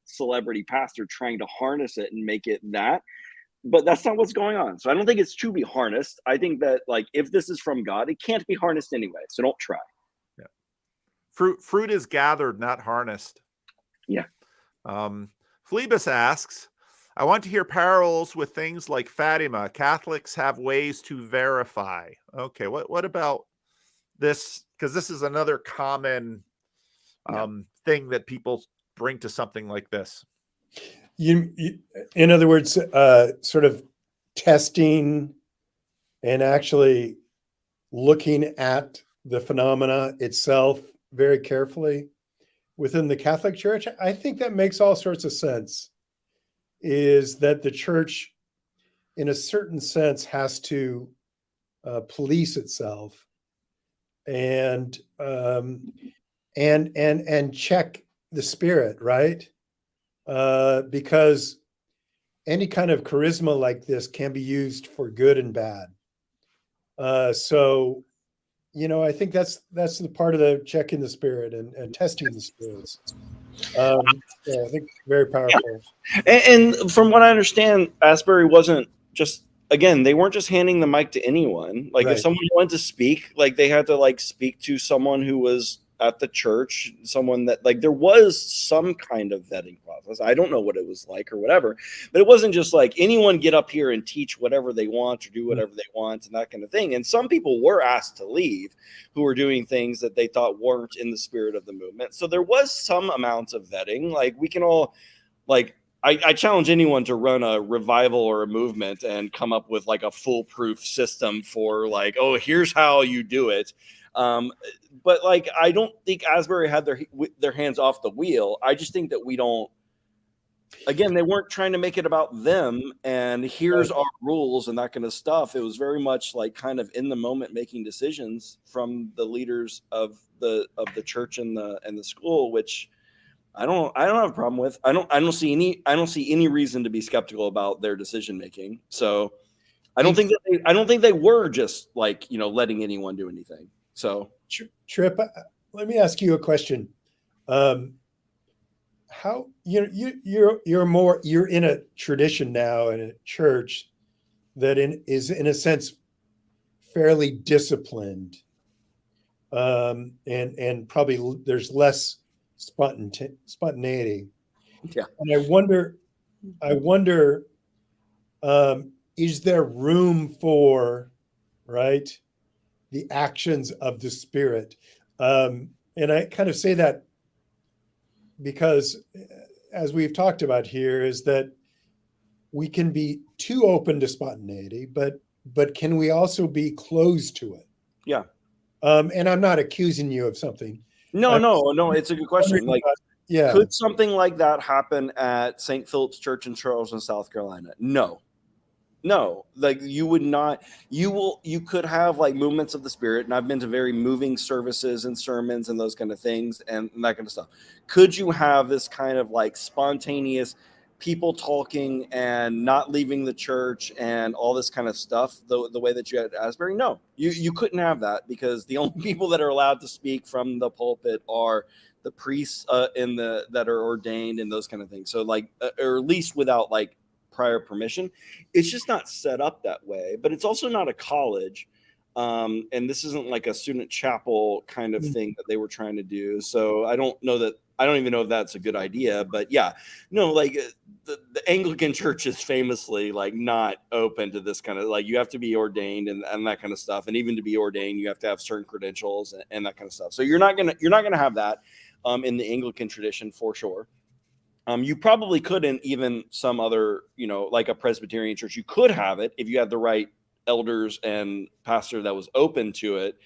celebrity pastor trying to harness it and make it that. But that's not what's going on. So I don't think it's to be harnessed. I think that if this is from God, it can't be harnessed anyway. So don't try. Yeah. Fruit is gathered, not harnessed. Yeah. Phlebas asks, I want to hear parallels with things like Fatima. Catholics have ways to verify. Okay, what about this? Because this is another common thing that people bring to something like this. in other words, sort of testing and actually looking at the phenomena itself very carefully within the Catholic Church. I think that makes all sorts of sense, is that the church, in a certain sense, has to police itself and check the spirit, right? Because any kind of charisma like this can be used for good and bad. So, I think that's the part of the checking the spirit and testing the spirits. I think very powerful. And from what I understand, Asbury wasn't just, again, they weren't just handing the mic to anyone. Like if someone wanted to speak, like they had to like speak to someone who was at the church, someone that like there was some kind of vetting process. I don't know what it was like or whatever, but it wasn't just like anyone get up here and teach whatever they want or do whatever they want and that kind of thing. And some people were asked to leave who were doing things that they thought weren't in the spirit of the movement. So there was some amount of vetting. Like we can all like, I challenge anyone to run a revival or a movement and come up with like a foolproof system for like, oh, here's how you do it. But like, I don't think Asbury had their hands off the wheel. I just think that we don't, again, they weren't trying to make it about them and here's our rules and that kind of stuff. It was very much like kind of in the moment making decisions from the leaders of the church and the school, which I don't have a problem with. I don't see any reason to be skeptical about their decision making. So I don't think they were just like, letting anyone do anything. So Tripp, let me ask you a question. How you're in a tradition now in a church that is in a sense fairly disciplined, and probably there's less spontaneity. Yeah. And I wonder, is there room for, right, the actions of the Spirit? And I kind of say that because, as we've talked about here, is that we can be too open to spontaneity, but can we also be closed to it? Yeah. And I'm not accusing you of something. No, it's a good question. Like, yeah, could something like that happen at St. Philip's Church in Charleston, South Carolina? No, like you would not. You could have like movements of the Spirit, and I've been to very moving services and sermons and those kind of things and that kind of stuff. Could you have this kind of like spontaneous people talking and not leaving the church and all this kind of stuff the way that you had at Asbury? No, you couldn't have that, because the only people that are allowed to speak from the pulpit are the priests that are ordained and those kind of things. So like, or at least without like prior permission. It's just not set up that way, but it's also not a college. And this isn't like a student chapel kind of thing that they were trying to do. So I don't even know if that's a good idea, but yeah, no, like the Anglican Church is famously like not open to this kind of, like, you have to be ordained and that kind of stuff. And even to be ordained, you have to have certain credentials and that kind of stuff. So you're not going to have that in the Anglican tradition for sure. You probably couldn't even some other, like a Presbyterian church, you could have it if you had the right elders and pastor that was open to it.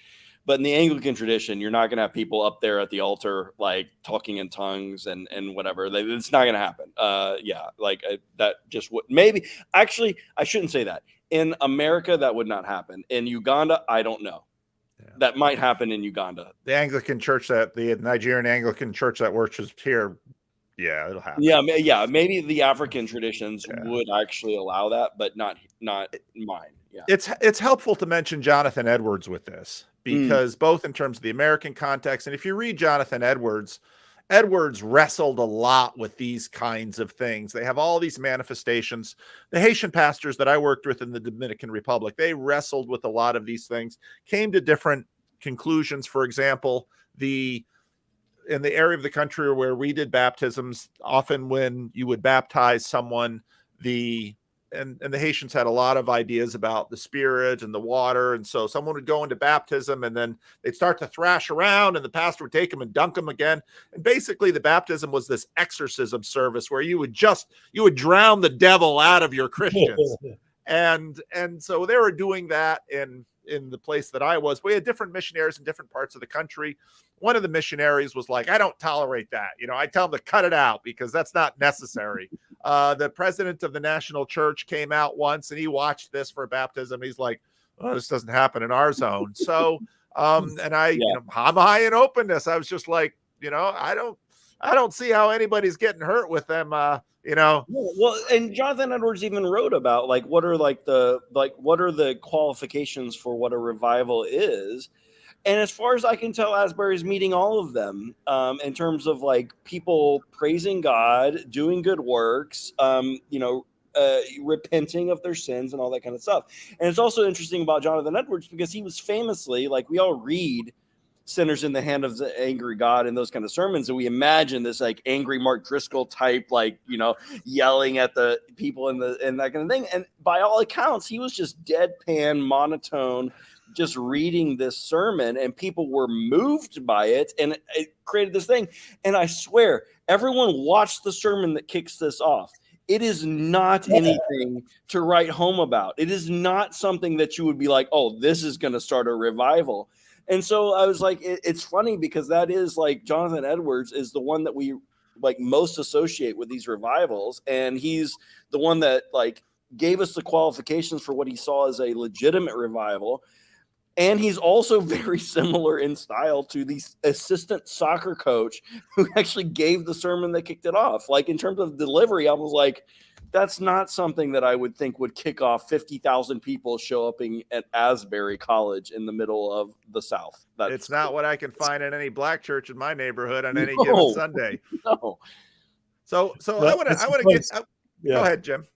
But in the Anglican tradition, you're not going to have people up there at the altar, like talking in tongues and whatever. It's not going to happen. That just would, maybe, actually, I shouldn't say that. In America, that would not happen. In Uganda, I don't know. Yeah. That might happen in Uganda. The Anglican church, the Nigerian Anglican church that worships here, yeah, it'll happen. Yeah, maybe the African traditions would actually allow that, but not mine. Yeah, it's helpful to mention Jonathan Edwards with this, because both in terms of the American context, and if you read Jonathan Edwards wrestled a lot with these kinds of things. They have all these manifestations. The Haitian pastors that I worked with in the Dominican Republic, they wrestled with a lot of these things, came to different conclusions. For example, in the area of the country where we did baptisms, often when you would baptize someone, the the Haitians had a lot of ideas about the spirit and the water. And so someone would go into baptism and then they'd start to thrash around and the pastor would take them and dunk them again. And basically the baptism was this exorcism service where you would drown the devil out of your Christians. And so they were doing that in the place that I was. We had different missionaries in different parts of the country. One of the missionaries was like, I don't tolerate that. I tell them to cut it out because that's not necessary. The president of the national church came out once and he watched this for baptism. He's like, oh, this doesn't happen in our zone. So, and I'm high in openness. I was just like, I don't see how anybody's getting hurt with them. Well, and Jonathan Edwards even wrote about what are the qualifications for what a revival is. And as far as I can tell, Asbury's meeting all of them in terms of people praising God, doing good works, repenting of their sins and all that kind of stuff. And it's also interesting about Jonathan Edwards because he was famously, we all read Sinners in the Hand of the Angry God and those kind of sermons, and we imagine this angry Mark Driscoll type, yelling at the people and that kind of thing. And by all accounts, he was just deadpan, monotone, just reading this sermon, and people were moved by it, and it created this thing. And I swear, everyone watched the sermon that kicks this off. It is not anything to write home about. It is not something that you would be like, oh, this is going to start a revival. And so I was like, it's funny because that is Jonathan Edwards is the one that we most associate with these revivals. And he's the one that gave us the qualifications for what he saw as a legitimate revival. And he's also very similar in style to the assistant soccer coach who actually gave the sermon that kicked it off. In terms of delivery, I was like, that's not something that I would think would kick off 50,000 people show up at Asbury College in the middle of the South. It's not what I can find in any black church in my neighborhood on any given Sunday. No. So I want to get. Go ahead, Jim.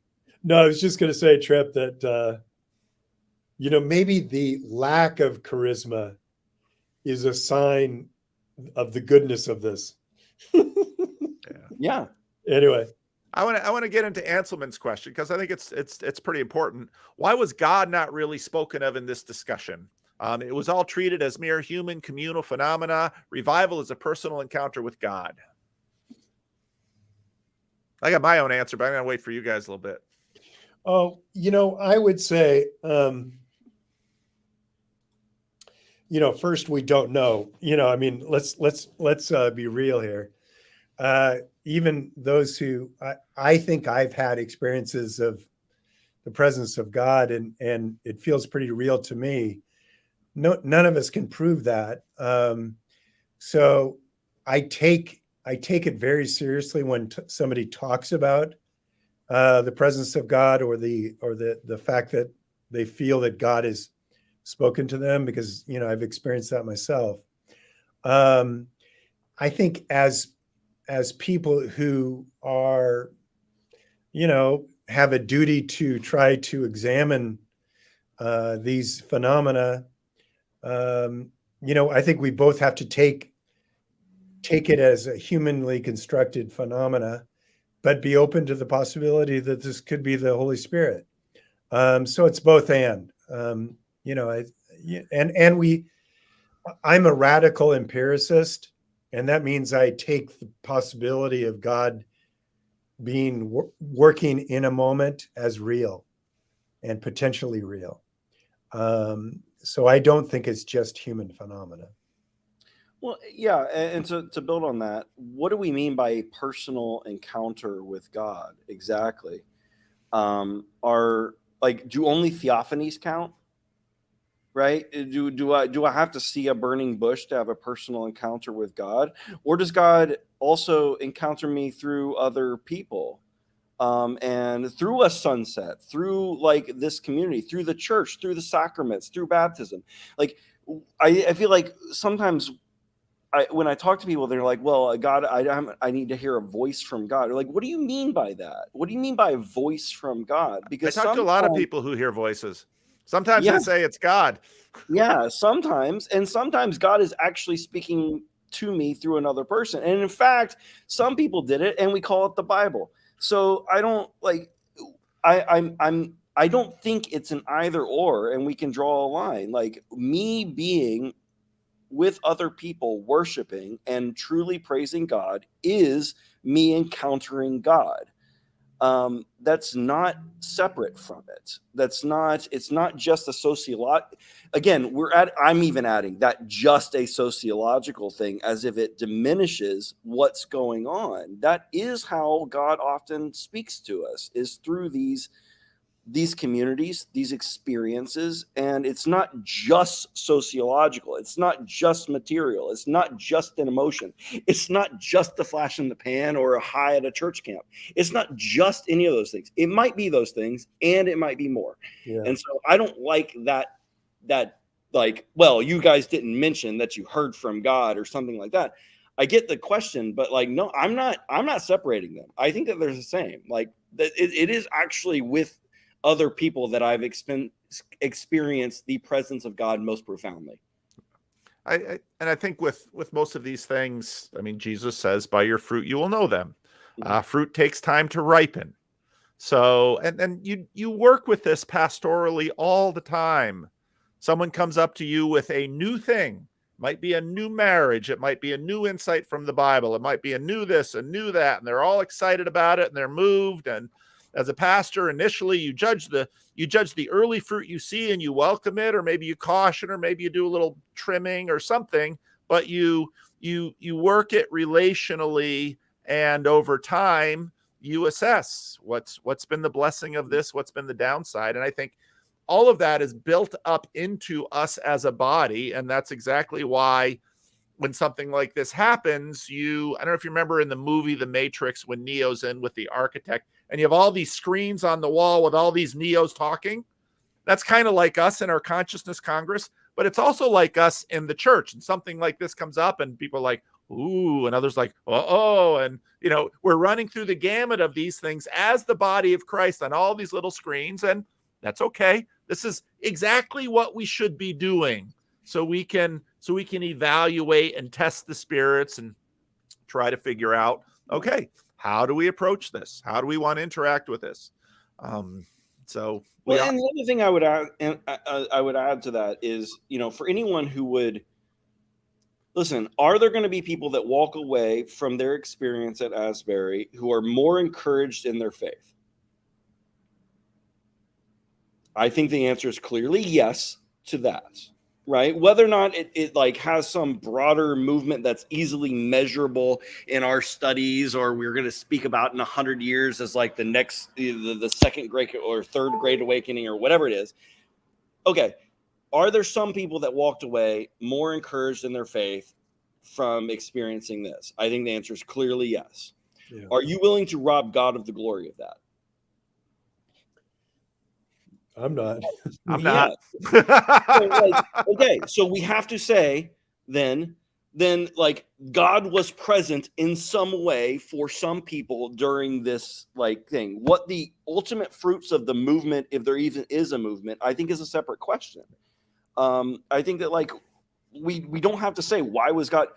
No, I was just going to say, Tripp, that maybe the lack of charisma is a sign of the goodness of this. Yeah. Anyway. I want to get into Anselman's question because I think it's pretty important. Why was God not really spoken of in this discussion? It was all treated as mere human communal phenomena. Revival is a personal encounter with God. I got my own answer, but I'm going to wait for you guys a little bit. Oh, I would say, first we don't know. Let's be real here. Even those who I think I've had experiences of the presence of God and it feels pretty real to me. None of us can prove that. So I take it very seriously when somebody talks about the presence of God or the fact that they feel that God has spoken to them because, I've experienced that myself. I think as people who are, have a duty to try to examine these phenomena, I think we both have to take it as a humanly constructed phenomena, but be open to the possibility that this could be the Holy Spirit. So it's both and, I'm a radical empiricist. And that means I take the possibility of God being working in a moment as real and potentially real. So I don't think it's just human phenomena. Well, yeah. And to build on that, what do we mean by a personal encounter with God? Exactly. Do only theophanies count? Right? Do I have to see a burning bush to have a personal encounter with God? Or does God also encounter me through other people? And through a sunset, through this community, through the church, through the sacraments, through baptism? I feel like sometimes when I talk to people, they're like, well, God, I need to hear a voice from God. They're like, what do you mean by that? What do you mean by a voice from God? Because I talk to a lot of people who hear voices. Sometimes they say it's God. Yeah, sometimes. And sometimes God is actually speaking to me through another person. And in fact, some people did it and we call it the Bible. So I don't I don't think it's an either or, and we can draw a line. Like, me being with other people worshiping and truly praising God is me encountering God. That's not separate from it. It's not just a again, I'm even adding that just a sociological thing, as if it diminishes what's going on. That is how God often speaks to us, is through these communities, these experiences. And it's not just sociological, it's not just material, it's not just an emotion, it's not just the flash in the pan or a high at a church camp. It's not just any of those things. It might be those things, and it might be more. Yeah. And so I don't like that like, well, you guys didn't mention that you heard from God or something like that. I get the question, but like, no, I'm not separating them. I think that they're the same. Like, that it is actually with other people that I've experienced the presence of God most profoundly. And I think with most of these things, I mean, Jesus says, by your fruit you will know them. Fruit takes time to ripen. So, and you work with this pastorally all the time. Someone comes up to you with a new thing. Might be a new marriage. It might be a new insight from the Bible. It might be a new this, a new that. And they're all excited about it, and they're moved. And as a pastor, initially you judge the early fruit you see, and you welcome it, or maybe you caution, or maybe you do a little trimming or something, but you work it relationally, and over time you assess what's been the blessing of this, what's been the downside. And I think all of that is built up into us as a body. And that's exactly why when something like this happens, I don't know if you remember in the movie The Matrix, when Neo's in with the architect, and you have all these screens on the wall with all these Neos talking. That's kind of like us in our Consciousness Congress, but it's also like us in the church. And something like this comes up, and people are like, ooh, and others like, uh-oh. And, we're running through the gamut of these things as the body of Christ on all these little screens, and that's okay. This is exactly what we should be doing. So we can evaluate and test the spirits and try to figure out, okay, how do we approach this? How do we want to interact with this? And the other thing I would add to that is, for anyone who would listen, are there going to be people that walk away from their experience at Asbury who are more encouraged in their faith? I think the answer is clearly yes to that. Right? Whether or not it like has some broader movement that's easily measurable in our studies, or we're going to speak about in 100 years as like the next, the second great or third great awakening or whatever it is. Okay. Are there some people that walked away more encouraged in their faith from experiencing this? I think the answer is clearly yes. Yeah. Are you willing to rob God of the glory of that? I'm not. I'm not. Okay, so we have to say then like God was present in some way for some people during this like thing. What the ultimate fruits of the movement, if there even is a movement, I think is a separate question. I think that like we don't have to say why was God.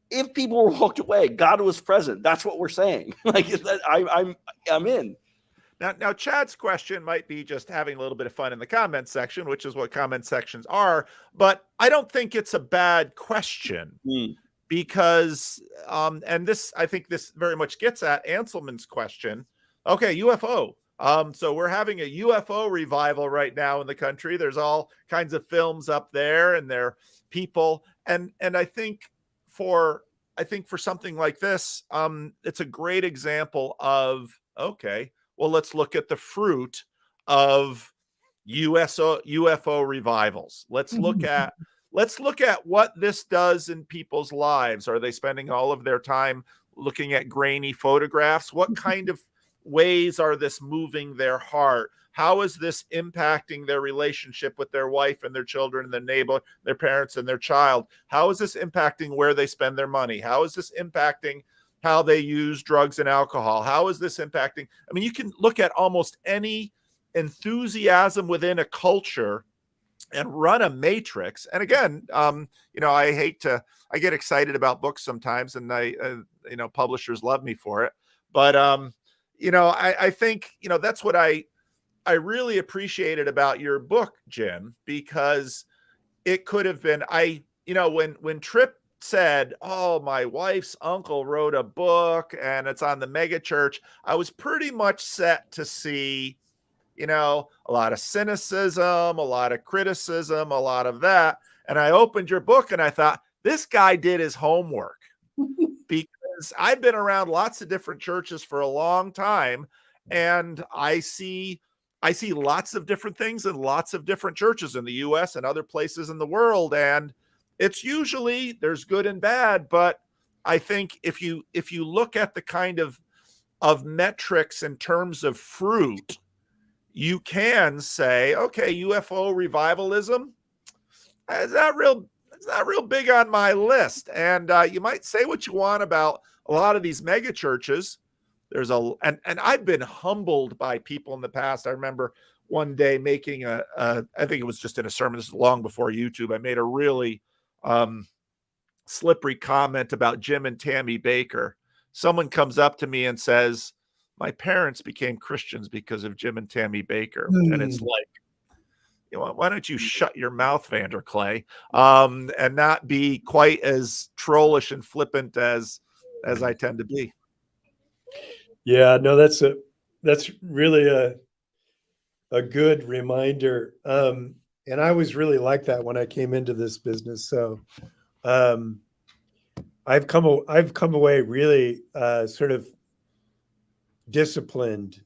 If people were walked away, God was present. That's what we're saying. Like I'm in. Now, Chad's question might be just having a little bit of fun in the comment section, which is what comment sections are. But I don't think it's a bad question because, and this, I think this very much gets at Anselman's question. Okay, UFO. So we're having a UFO revival right now in the country. There's all kinds of films up there, and there are people. And I think for something like this, it's a great example of, okay, well, let's look at the fruit of UFO revivals. Let's look at what this does in people's lives. Are they spending all of their time looking at grainy photographs? What kind of ways are this moving their heart? How is this impacting their relationship with their wife and their children and their neighbor, their parents and their child? How is this impacting where they spend their money? How is this impacting how they use drugs and alcohol? How is this impacting? I mean, you can look at almost any enthusiasm within a culture and run a matrix. And again, I get excited about books sometimes, and publishers love me for it. But, I think, that's what I really appreciated about your book, Jim, because it could have been, when Tripp said, "Oh, my wife's uncle wrote a book and it's on the Megachurch," I was pretty much set to see, a lot of cynicism, a lot of criticism, a lot of that. And I opened your book and I thought, this guy did his homework, because I've been around lots of different churches for a long time, and I see lots of different things in lots of different churches in the US and other places in the world. And it's usually, there's good and bad, but I think if you look at the kind of metrics in terms of fruit, you can say, okay, UFO revivalism is not real big on my list. And you might say what you want about a lot of these mega churches. And I've been humbled by people in the past. I remember one day making I think it was just in a sermon, this is long before YouTube, I made a really slippery comment about Jim and Tammy Baker. Someone comes up to me and says, "My parents became Christians because of Jim and Tammy Baker." And it's like, why don't you shut your mouth, Vander Clay, and not be quite as trollish and flippant as I tend to be. Yeah, no, that's really a good reminder. And I was really like that when I came into this business. So I've come away really sort of disciplined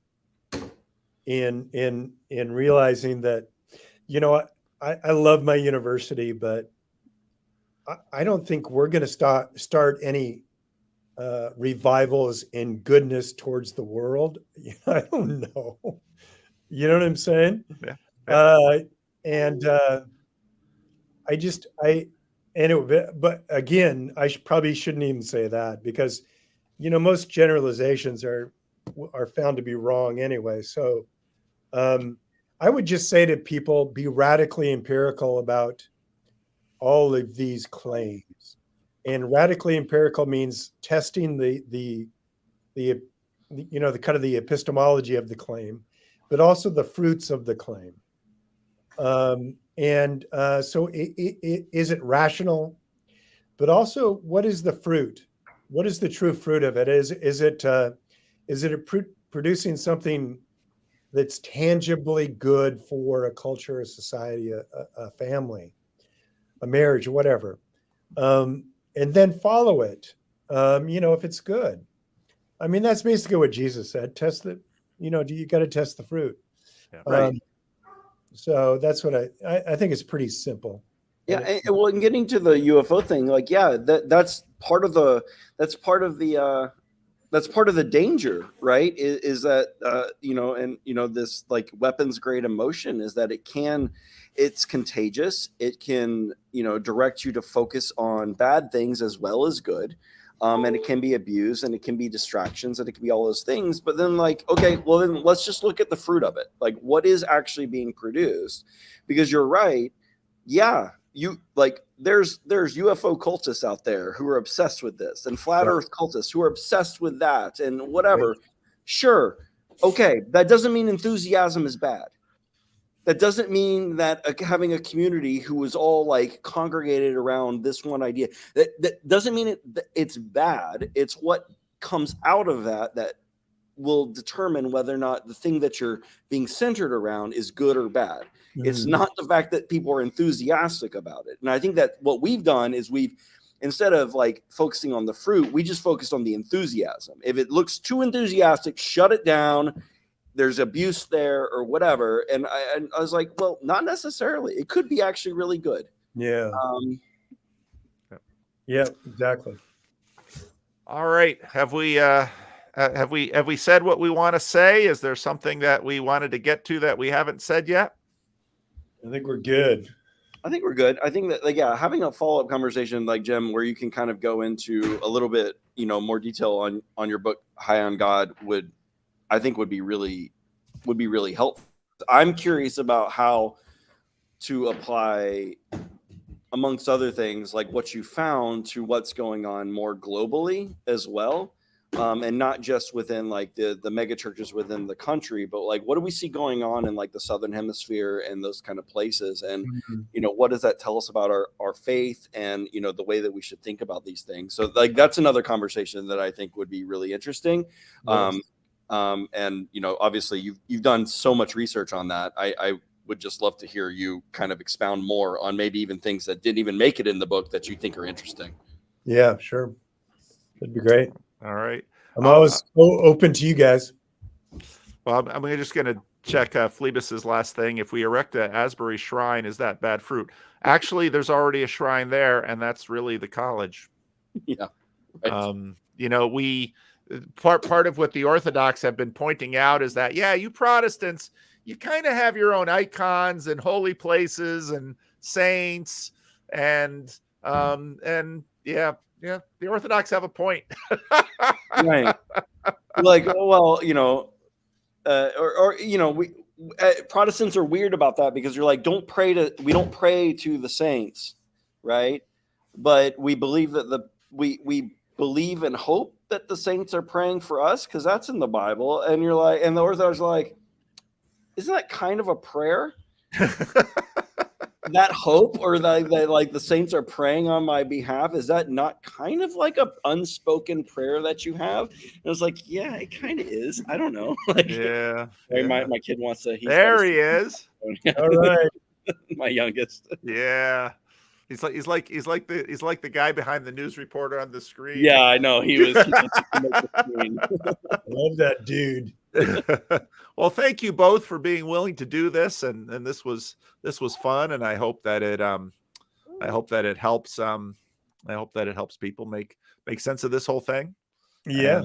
in realizing that, I love my university, but I don't think we're going to start any revivals in goodness towards the world. I don't know. You know what I'm saying? Yeah. But again, probably shouldn't even say that, because, most generalizations are found to be wrong anyway. So I would just say to people, be radically empirical about all of these claims. And radically empirical means testing the kind of the epistemology of the claim, but also the fruits of the claim. So is it rational? But also, what is the fruit? What is the true fruit of it? Is it producing something that's tangibly good for a culture, a society, a family, a marriage, whatever? And then follow it, if it's good. I mean, that's basically what Jesus said. You got to test the fruit. Yeah. Right. So that's what I think is pretty simple. Yeah, and well, in getting to the UFO thing, like, yeah, that's part of the danger, right? Is that this like weapons grade emotion is that it's contagious. It can direct you to focus on bad things as well as good. And it can be abused, and it can be distractions, and it can be all those things. But then, like, okay, well, then let's just look at the fruit of it. Like, what is actually being produced? Because you're right. Yeah, there's UFO cultists out there who are obsessed with this, and flat Earth cultists who are obsessed with that, and whatever. Right. Sure. Okay. That doesn't mean enthusiasm is bad. That doesn't mean that having a community who is all like congregated around this one idea, that doesn't mean it's bad. It's what comes out of that will determine whether or not the thing that you're being centered around is good or bad. Mm-hmm. It's not the fact that people are enthusiastic about it. And I think that what we've done is instead of like focusing on the fruit, we just focused on the enthusiasm. If it looks too enthusiastic, shut it down. There's abuse there or whatever. And I was like, well, not necessarily. It could be actually really good. Yeah. Yeah, exactly. All right. Have we said what we want to say? Is there something that we wanted to get to that we haven't said yet? I think we're good. I think we're good. I think that, like, yeah, having a follow-up conversation like Jim, where you can kind of go into a little bit, more detail on your book, High on God, would be really helpful. I'm curious about how to apply, amongst other things, like what you found to what's going on more globally as well. and not just within like the mega churches within the country, but like what do we see going on in like the Southern Hemisphere and those kind of places? And what does that tell us about our faith and the way that we should think about these things? So like that's another conversation that I think would be really interesting. Yes. And obviously you've done so much research on that. I would just love to hear you kind of expound more on maybe even things that didn't even make it in the book that you think are interesting. Yeah, sure. That'd be great. All right. I'm always open to you guys. Well, I'm just going to check Phlebas's last thing. If we erect a Asbury shrine, is that bad fruit? Actually, there's already a shrine there, and that's really the college. Yeah. Right. We part of what the Orthodox have been pointing out is that, you Protestants, you kind of have your own icons and holy places and saints and the Orthodox have a point. Right. Like, well, we Protestants are weird about that because you're like, we don't pray to the saints, right? But we believe that we believe and hope that the saints are praying for us because that's in the Bible. And you're like, and the Orthodox are like, isn't that kind of a prayer? That hope, or that like the saints are praying on my behalf, is that not kind of like a unspoken prayer that you have? And I was like, yeah, it kind of is. I don't know. Like, my kid wants to. There he is. All right, my youngest. Yeah, he's like the guy behind the news reporter on the screen. Yeah, I know he was. Love that dude. Well, thank you both for being willing to do this, and this was fun, and I hope that it helps people make sense of this whole thing. Yeah.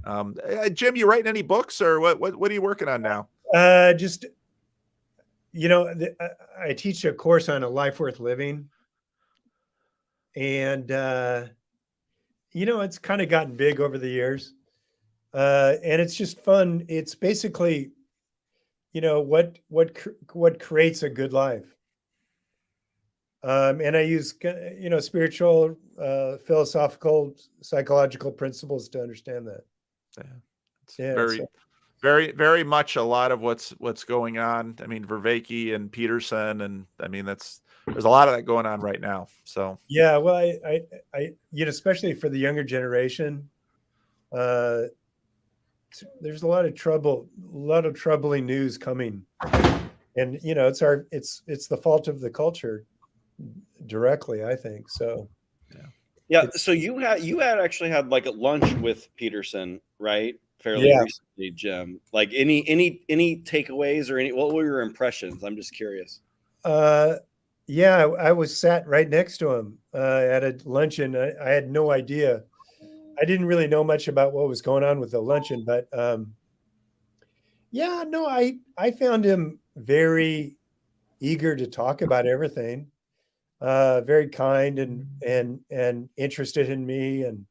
And, Jim, you writing any books, or what are you working on now? Just I teach a course on a life worth living, and it's kind of gotten big over the years. And it's just fun. It's basically, what creates a good life. And I use, spiritual, philosophical, psychological principles to understand that. It's very, very much a lot of what's going on. I mean, Vervaeke and Peterson, and I mean, there's a lot of that going on right now. So yeah, well, I especially for the younger generation, there's a lot of troubling news coming, and it's the fault of the culture directly, I think. So yeah. So you had actually had like a lunch with Peterson, right? Fairly recently, Jim. Like any takeaways or what were your impressions? I'm just curious. Yeah, I was sat right next to him at a luncheon. I had no idea. I didn't really know much about what was going on with the luncheon, but I found him very eager to talk about everything. Very kind and interested in me, and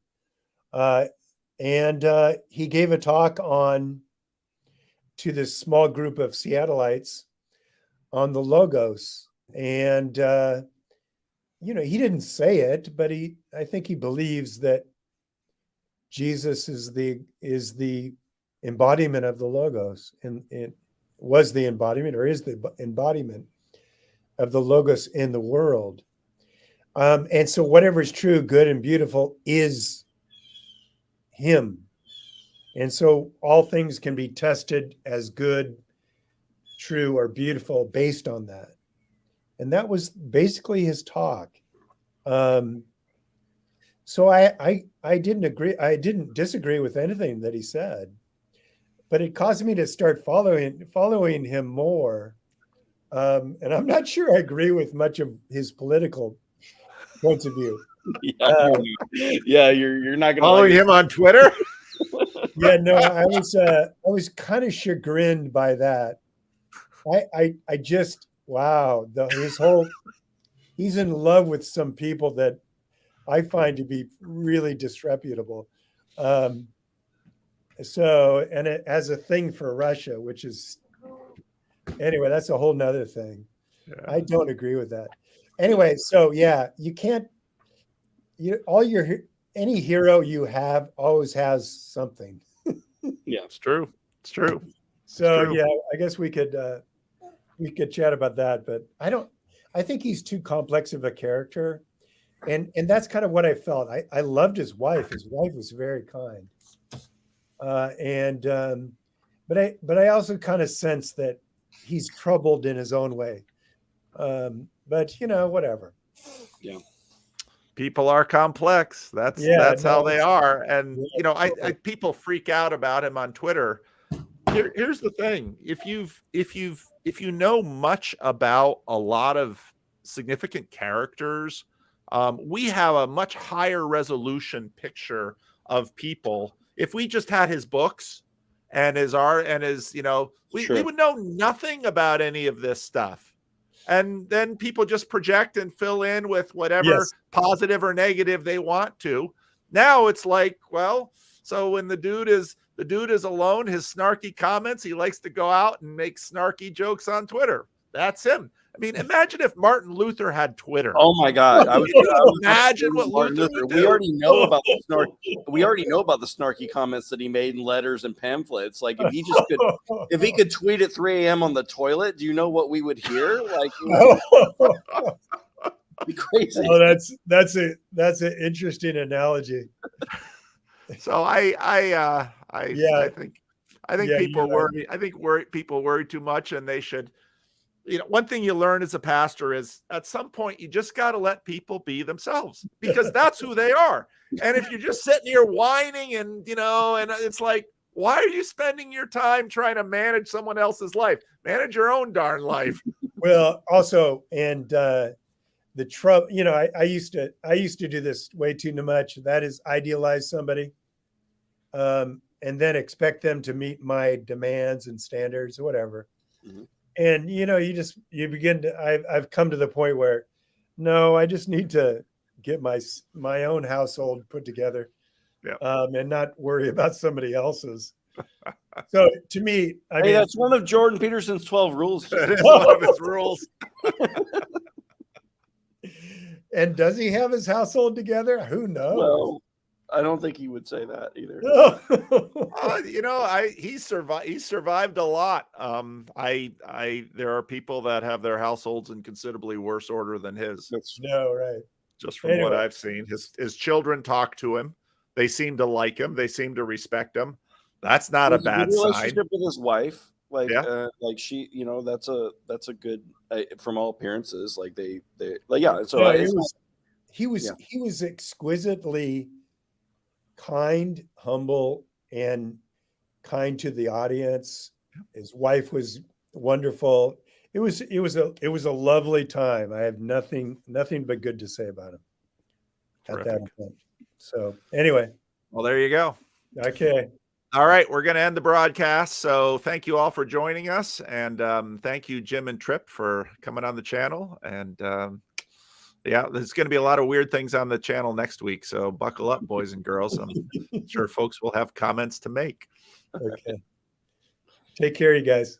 he gave a talk to this small group of Seattleites on the Logos, and he didn't say it, but I think he believes that Jesus is the embodiment of the Logos, and it was the embodiment, or is the embodiment of the Logos in the world. And so whatever is true, good, and beautiful is him. And so all things can be tested as good, true, or beautiful based on that. And that was basically his talk. So I didn't agree. I didn't disagree with anything that he said, but it caused me to start following him more. And I'm not sure I agree with much of his political points of view. You're not gonna follow him on Twitter. Yeah, no, I was kind of chagrined by that. I just he's in love with some people that I find to be really disreputable. And it has a thing for Russia, which is, anyway, that's a whole nother thing. Yeah. I don't agree with that. Anyway, so yeah, you can't, all you're any hero you have always has something. It's true. It's true. So true. yeah, I guess we could chat about that, but I think he's too complex of a character. And that's kind of what I felt. I loved his wife. His wife was very kind. But I also kind of sense that he's troubled in his own way. But whatever. Yeah. People are complex. That's how they are. And I people freak out about him on Twitter. Here's the thing. If you know much about a lot of significant characters, we have a much higher resolution picture of people. If we just had his books and his art and his, we would know nothing about any of this stuff. And then people just project and fill in with whatever positive or negative they want to. Now it's like, well, so when the dude is alone, his snarky comments, he likes to go out and make snarky jokes on Twitter. That's him. I mean, imagine if Martin Luther had Twitter. Oh my God! I was imagine what Luther would do. We already know about the snarky comments that he made in letters and pamphlets. Like if he could tweet at 3 a.m. on the toilet, do you know what we would hear? Like, be crazy. Oh, that's an interesting analogy. So I think people worry. I think people worry too much, and they should. One thing you learn as a pastor is at some point you just got to let people be themselves, because that's who they are. And if you're just sitting here whining and it's like, why are you spending your time trying to manage someone else's life? Manage your own darn life. Well, also, and the trouble, I used to do this way too much. That is idealize somebody, and then expect them to meet my demands and standards or whatever. Mm-hmm. And you begin to. I've come to the point where, no, I just need to get my own household put together, and not worry about somebody else's. So to me, I mean, that's one of Jordan Peterson's 12 rules. It is one of his rules. And does he have his household together? Who knows? Well, I don't think he would say that either. He survived a lot. There are people that have their households in considerably worse order than his. Right. Just from what I've seen, his children talk to him. They seem to like him. They seem to respect him. That's not a bad sign. Relationship with his wife, she, that's a good, from all appearances. Like they So he was exquisitely kind, humble, and kind to the audience. His wife was wonderful. It was a lovely time. I have nothing but good to say about him at that point. So anyway, well, there you go. Okay. All right, we're going to end the broadcast. So thank you all for joining us, and thank you, Jim and Tripp, for coming on the channel. And there's going to be a lot of weird things on the channel next week. So buckle up, boys and girls. I'm sure folks will have comments to make. Okay. Take care, you guys.